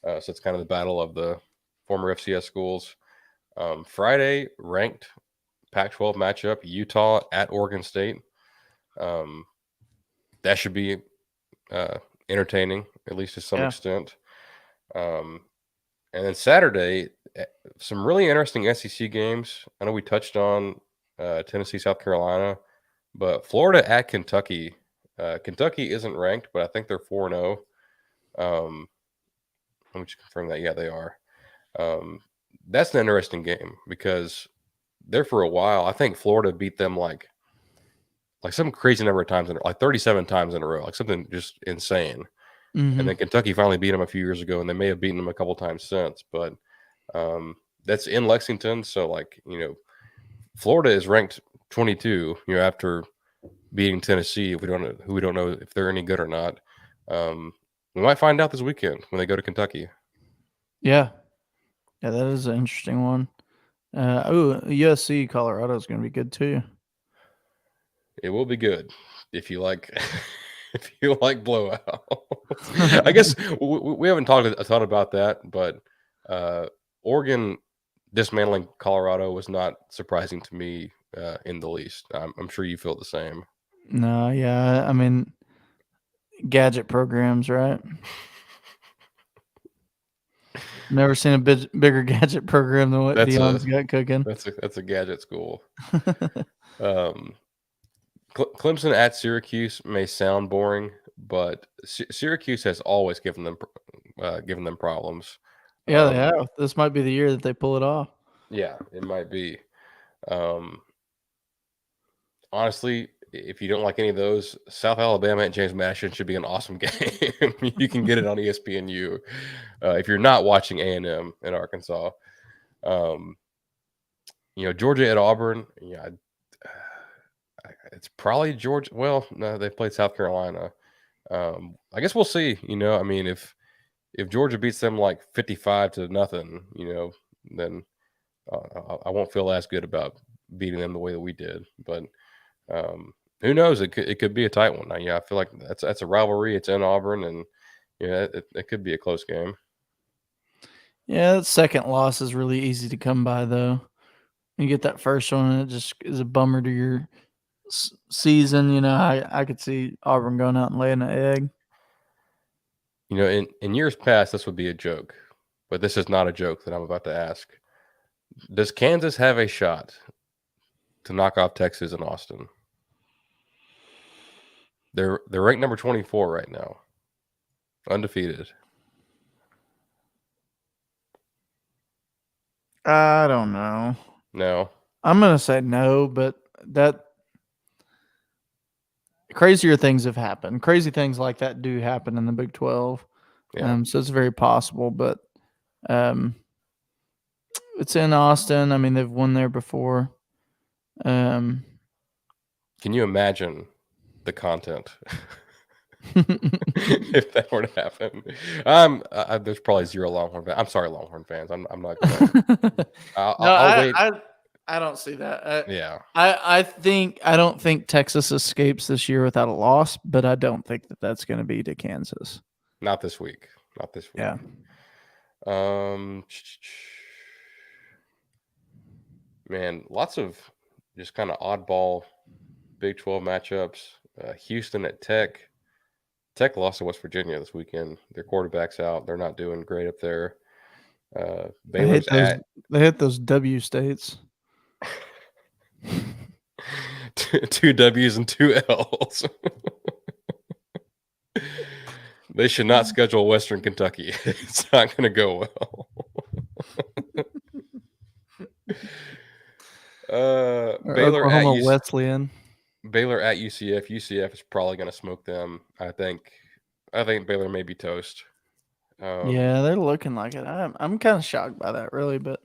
Speaker 1: So it's kind of the battle of the former FCS schools. Friday, ranked Pac-12 matchup, Utah at Oregon State. That should be entertaining, at least to some extent. And then Saturday, some really interesting SEC games. I know we touched on Tennessee, South Carolina, but Florida at Kentucky. Kentucky isn't ranked, but I think they're 4-0. Let me just confirm that. Yeah, they are. That's an interesting game because there for a while, I think Florida beat them like some crazy number of times, like 37 times in a row, like something just insane.
Speaker 2: Mm-hmm.
Speaker 1: And then Kentucky finally beat them a few years ago, and they may have beaten them a couple times since. But that's in Lexington, so Florida is ranked 22. After beating Tennessee, we don't know if they're any good or not. We might find out this weekend when they go to Kentucky.
Speaker 2: Yeah, that is an interesting one. USC Colorado is going to be good too.
Speaker 1: It will be good if you like if you like blowout. I guess we haven't talked a ton about that, but Oregon dismantling Colorado was not surprising to me in the least. I'm sure you feel the same.
Speaker 2: No, yeah, I mean, gadget programs, right? Never seen a bigger gadget program than what Deion's got cooking.
Speaker 1: That's a gadget school. Clemson at Syracuse may sound boring, but Syracuse has always given them problems.
Speaker 2: Yeah, they have. This might be the year that they pull it off.
Speaker 1: Yeah, it might be. Honestly, if you don't like any of those, South Alabama and James Madison should be an awesome game. You can get it on ESPNU if you're not watching A&M in Arkansas. Georgia at Auburn. Yeah, it's probably Georgia. Well, no, they played South Carolina. I guess we'll see. I mean, if Georgia beats them like 55-0, then I won't feel as good about beating them the way that we did. But who knows? It could be a tight one. I feel like that's a rivalry. It's in Auburn, and it could be a close game.
Speaker 2: Yeah, that second loss is really easy to come by, though. You get that first one, and it just is a bummer to your season. I could see Auburn going out and laying an egg.
Speaker 1: In years past, this would be a joke, but this is not a joke that I'm about to ask. Does Kansas have a shot to knock off Texas and Austin? They're ranked number 24 right now, undefeated.
Speaker 2: I don't know.
Speaker 1: No.
Speaker 2: I'm gonna say no, but that crazier things have happened. Crazy things like that do happen in the Big 12.
Speaker 1: Yeah.
Speaker 2: So it's very possible, but um, it's in Austin. I mean, they've won there before.
Speaker 1: Can you imagine the content if that were to happen? There's probably zero Longhorn fans. I'm sorry, Longhorn fans. I'm not gonna.
Speaker 2: No,
Speaker 1: I'll wait.
Speaker 2: I don't see that.
Speaker 1: Yeah.
Speaker 2: I don't think Texas escapes this year without a loss, but I don't think that that's going to be to Kansas.
Speaker 1: Not this week. Not this week.
Speaker 2: Yeah.
Speaker 1: Man, lots of just kind of oddball Big 12 matchups. Houston at Tech. Tech lost to West Virginia this weekend. Their quarterback's out. They're not doing great up there. Baylor's at
Speaker 2: They hit those W states.
Speaker 1: two W's and two L's. They should not schedule Western Kentucky. It's not going to go well. Baylor
Speaker 2: Oklahoma
Speaker 1: at
Speaker 2: Wesleyan.
Speaker 1: Baylor at UCF. UCF is probably going to smoke them. I think Baylor may be toast.
Speaker 2: Yeah, they're looking like it. I'm kind of shocked by that, really. But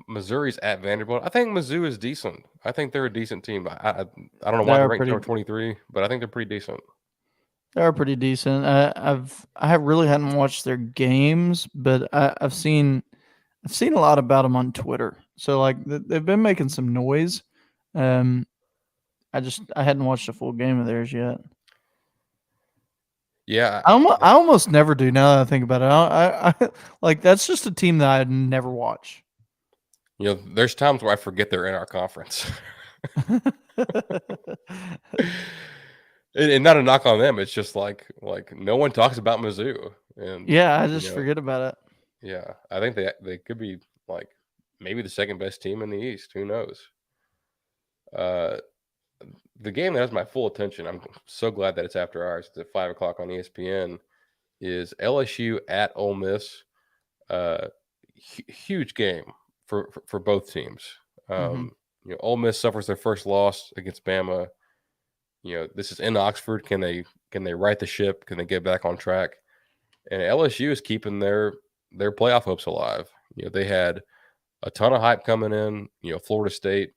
Speaker 1: Missouri's at Vanderbilt. I think Mizzou is decent. I think they're a decent team. I don't know why they're ranked number 23, but I think they're pretty decent.
Speaker 2: They're pretty decent. I really hadn't watched their games, but I've seen a lot about them on Twitter. So like they've been making some noise. I hadn't watched a full game of theirs yet.
Speaker 1: Yeah,
Speaker 2: I almost never do now that I think about it. I like that's just a team that I'd never watch.
Speaker 1: There's times where I forget they're in our conference. And not a knock on them. It's just like no one talks about Mizzou. And
Speaker 2: yeah, I just forget about it.
Speaker 1: Yeah, I think they could be like maybe the second best team in the East. Who knows? The game that has my full attention, I'm so glad that it's after hours. It's at 5:00 on ESPN. Is LSU at Ole Miss? Huge game for both teams. Ole Miss suffers their first loss against Bama. This is in Oxford. Can they right the ship? Can they get back on track? And LSU is keeping their playoff hopes alive. They had a ton of hype coming in. Florida State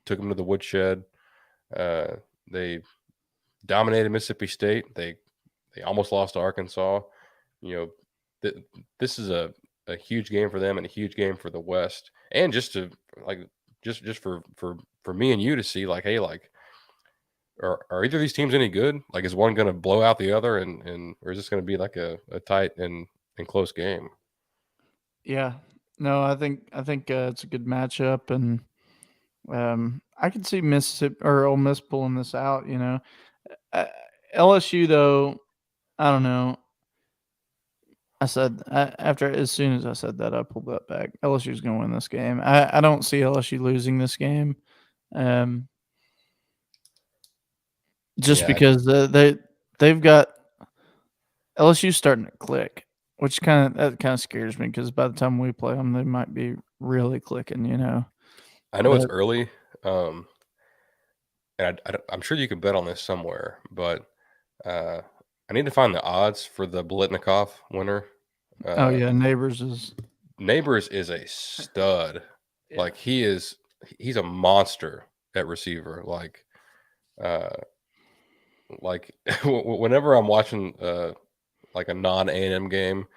Speaker 1: took them to the woodshed. They dominated Mississippi State. They almost lost to Arkansas. This is a huge game for them and a huge game for the West. And just to just for me and you to see hey, are either of these teams any good? Is one going to blow out the other, or is this going to be like a tight and close game?
Speaker 2: Yeah, no, I think it's a good matchup, and I could see Mississippi or Ole Miss pulling this out. LSU though, I don't know. I said as soon as I said that, I pulled that back. LSU's going to win this game. I don't see LSU losing this game. Because they've got LSU starting to click, which kind of scares me because by the time we play them, they might be really clicking.
Speaker 1: I know it's early, and I'm sure you can bet on this somewhere, but I need to find the odds for the Biletnikoff winner.
Speaker 2: Neighbors
Speaker 1: is a stud. Yeah. He's a monster at receiver. Whenever I'm watching a non A&M game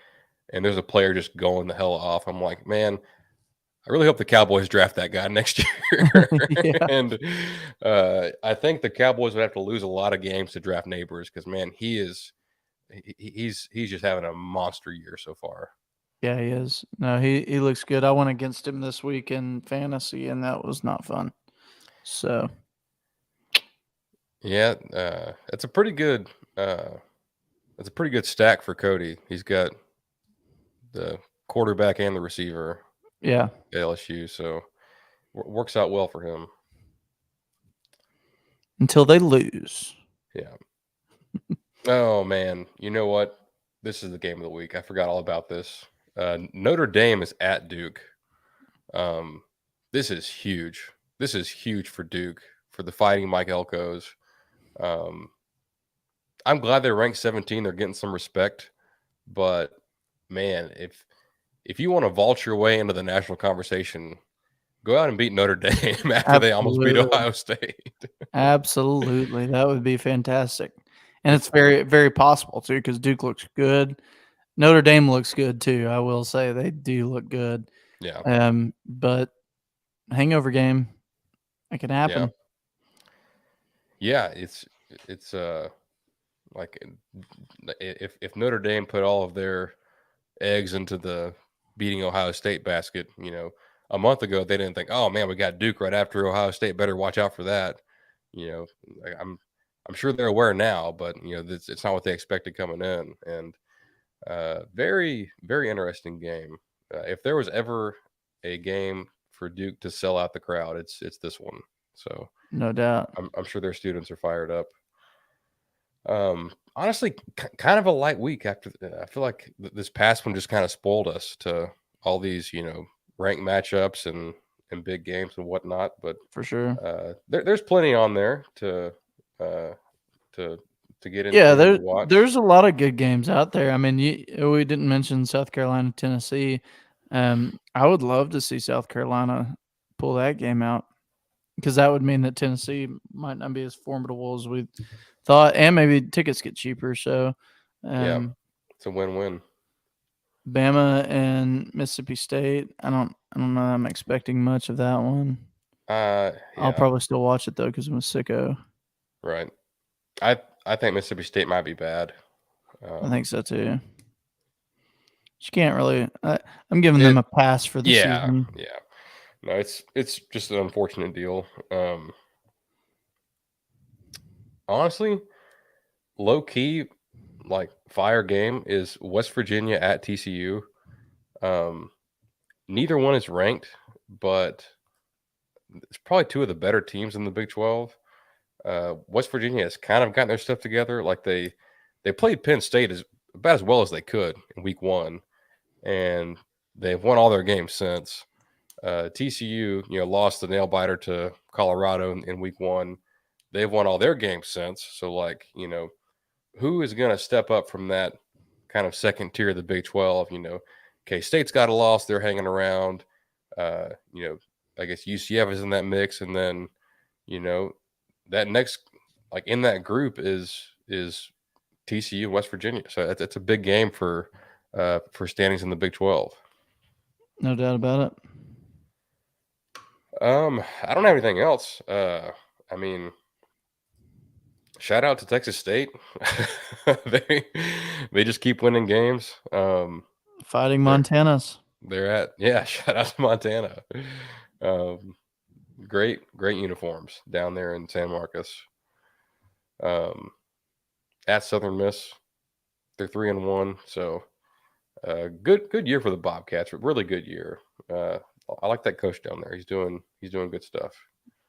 Speaker 1: and there's a player just going the hell off, I'm like, man, I really hope the Cowboys draft that guy next year. And I think the Cowboys would have to lose a lot of games to draft Neighbors because, man, he's just having a monster year so far.
Speaker 2: Yeah, he is. No, he looks good. I went against him this week in fantasy, and that was not fun. So.
Speaker 1: Yeah, it's a pretty good stack for Cody. He's got the quarterback and the receiver.
Speaker 2: Yeah,
Speaker 1: LSU, so works out well for him
Speaker 2: until they lose.
Speaker 1: Yeah. Oh man, you know what? This is the game of the week. I forgot all about this. Notre Dame is at Duke. This is huge. This is huge for Duke, for the Fighting Mike Elkos. I'm glad they're ranked 17. They're getting some respect, but man, if you want to vault your way into the national conversation, go out and beat Notre Dame after they almost beat
Speaker 2: Absolutely.
Speaker 1: Ohio State.
Speaker 2: Absolutely. That would be fantastic. And it's very, very possible too, because Duke looks good. Notre Dame looks good too. I will say they do look good.
Speaker 1: Yeah,
Speaker 2: But hangover game, it can
Speaker 1: yeah,
Speaker 2: happen
Speaker 1: yeah. It's like if Notre Dame put all of their eggs into the beating Ohio State basket, a month ago they didn't think, oh man, we got Duke right after Ohio State, better watch out for that. Like, I'm sure they're aware now, but it's not what they expected coming in. And very, very interesting game. If there was ever a game for Duke to sell out the crowd, it's this one. So
Speaker 2: no doubt.
Speaker 1: I'm sure their students are fired up. Honestly, kind of a light week after. I feel like this past one just kind of spoiled us to all these, ranked matchups and big games and whatnot. But
Speaker 2: For sure.
Speaker 1: there's plenty on there uh, to get into
Speaker 2: Yeah,
Speaker 1: and to watch.
Speaker 2: there's a lot of good games out there. I mean, we didn't mention South Carolina, Tennessee. I would love to see South Carolina pull that game out, because that would mean that Tennessee might not be as formidable as we thought, and maybe tickets get cheaper. So,
Speaker 1: Yeah,
Speaker 2: um,
Speaker 1: it's a win-win.
Speaker 2: Bama and Mississippi State. I don't know. That I'm expecting much of that one. I'll
Speaker 1: Yeah,
Speaker 2: probably still watch it though, because I'm a sicko.
Speaker 1: right. I think Mississippi State might be bad.
Speaker 2: I think so too. You can't really. I'm giving
Speaker 1: It,
Speaker 2: them a pass for the
Speaker 1: yeah,
Speaker 2: season.
Speaker 1: yeah. No, it's just an unfortunate deal. Honestly, low key, like fire game is West Virginia at TCU. Neither one is ranked, but it's probably two of the better teams in the Big 12. West Virginia has kind of gotten their stuff together. Like they played Penn State about as well as they could in week 1, and they've won all their games since. TCU, lost the nail biter to Colorado in week 1. They've won all their games since. So, like, who is going to step up from that kind of second tier of the Big 12? K-State's got a loss. They're hanging around. I guess UCF is in that mix. And then, that next, like in that group is TCU and West Virginia. So that's a big game for standings in the Big 12.
Speaker 2: No doubt about it.
Speaker 1: I don't have anything else. I mean, shout out to Texas State. they just keep winning games.
Speaker 2: Fighting
Speaker 1: They're
Speaker 2: Montanas.
Speaker 1: shout out to Montana. Great uniforms down there in San Marcos. At Southern Miss, they're 3-1. So good year for the Bobcats. Really good year. I like that coach down there. He's doing good stuff.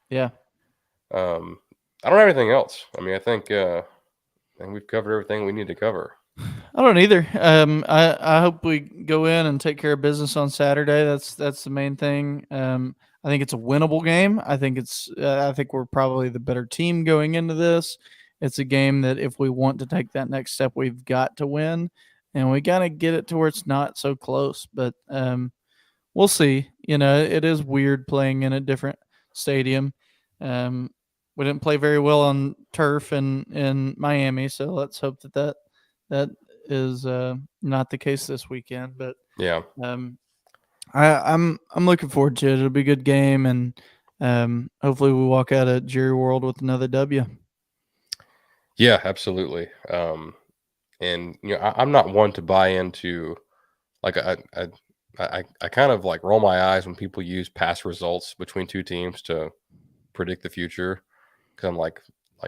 Speaker 2: Yeah.
Speaker 1: I don't have anything else. I mean, I think we've covered everything we need to cover.
Speaker 2: I don't either. I hope we go in and take care of business on Saturday. That's the main thing. I think it's a winnable game. I think we're probably the better team going into this. It's a game that if we want to take that next step, we've got to win, and we got to get it to where it's not so close. But we'll see. It is weird playing in a different stadium. We didn't play very well on turf in Miami, so let's hope that is not the case this weekend. But
Speaker 1: Yeah.
Speaker 2: I'm looking forward to it. It'll be a good game, and hopefully we walk out of Jerry World with another W.
Speaker 1: Yeah, absolutely. And I'm not one to buy into, like, I kind of like roll my eyes when people use past results between two teams to predict the future, because I'm like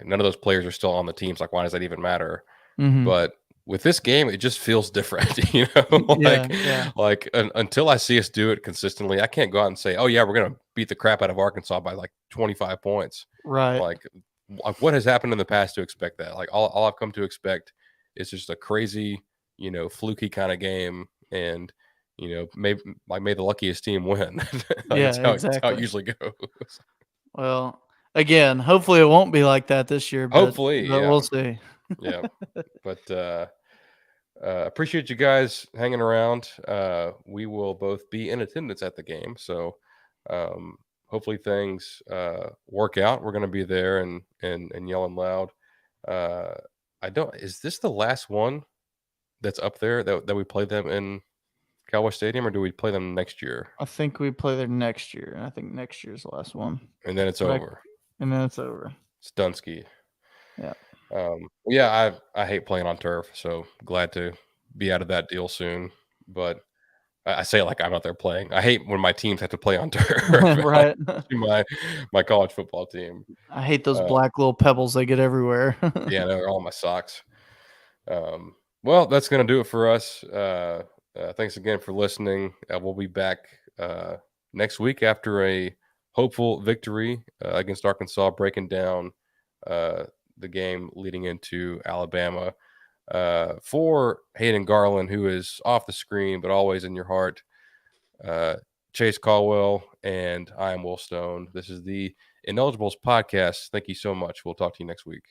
Speaker 1: none of those players are still on the teams. Like, why does that even matter?
Speaker 2: Mm-hmm.
Speaker 1: But with this game, it just feels different,
Speaker 2: Yeah.
Speaker 1: Until I see us do it consistently, I can't go out and say, oh yeah, we're gonna beat the crap out of Arkansas by like 25 points.
Speaker 2: Right.
Speaker 1: Like what has happened in the past to expect that? Like all I've come to expect is just a crazy, fluky kind of game. And may the luckiest team win.
Speaker 2: Yeah,
Speaker 1: That's how it
Speaker 2: exactly.
Speaker 1: usually goes.
Speaker 2: Well, again, hopefully it won't be like that this year, but
Speaker 1: Hopefully, yeah.
Speaker 2: we'll see.
Speaker 1: Yeah. But appreciate you guys hanging around. We will both be in attendance at the game, so hopefully things work out. We're going to be there and yelling loud. Is this the last one that's up there that we play them in Cowboy Stadium, or do we play them next year?
Speaker 2: I think we play there next year. I think next year's the last one.
Speaker 1: And then it's over.
Speaker 2: And then it's over.
Speaker 1: It's Dunsky.
Speaker 2: Yeah.
Speaker 1: Yeah, I hate playing on turf, so glad to be out of that deal soon. But I say it like I'm out there playing. I hate when my teams have to play on turf.
Speaker 2: Right.
Speaker 1: my college football team.
Speaker 2: I hate those black little pebbles they get everywhere.
Speaker 1: Yeah, they're all in my socks. Well, that's going to do it for us. Thanks again for listening. We'll be back next week after a hopeful victory against Arkansas, breaking down the game leading into Alabama. For Hayden Garland, who is off the screen but always in your heart, Chase Caldwell, and I am Will Stone. This is the Ineligibles podcast. Thank you so much. We'll talk to you next week.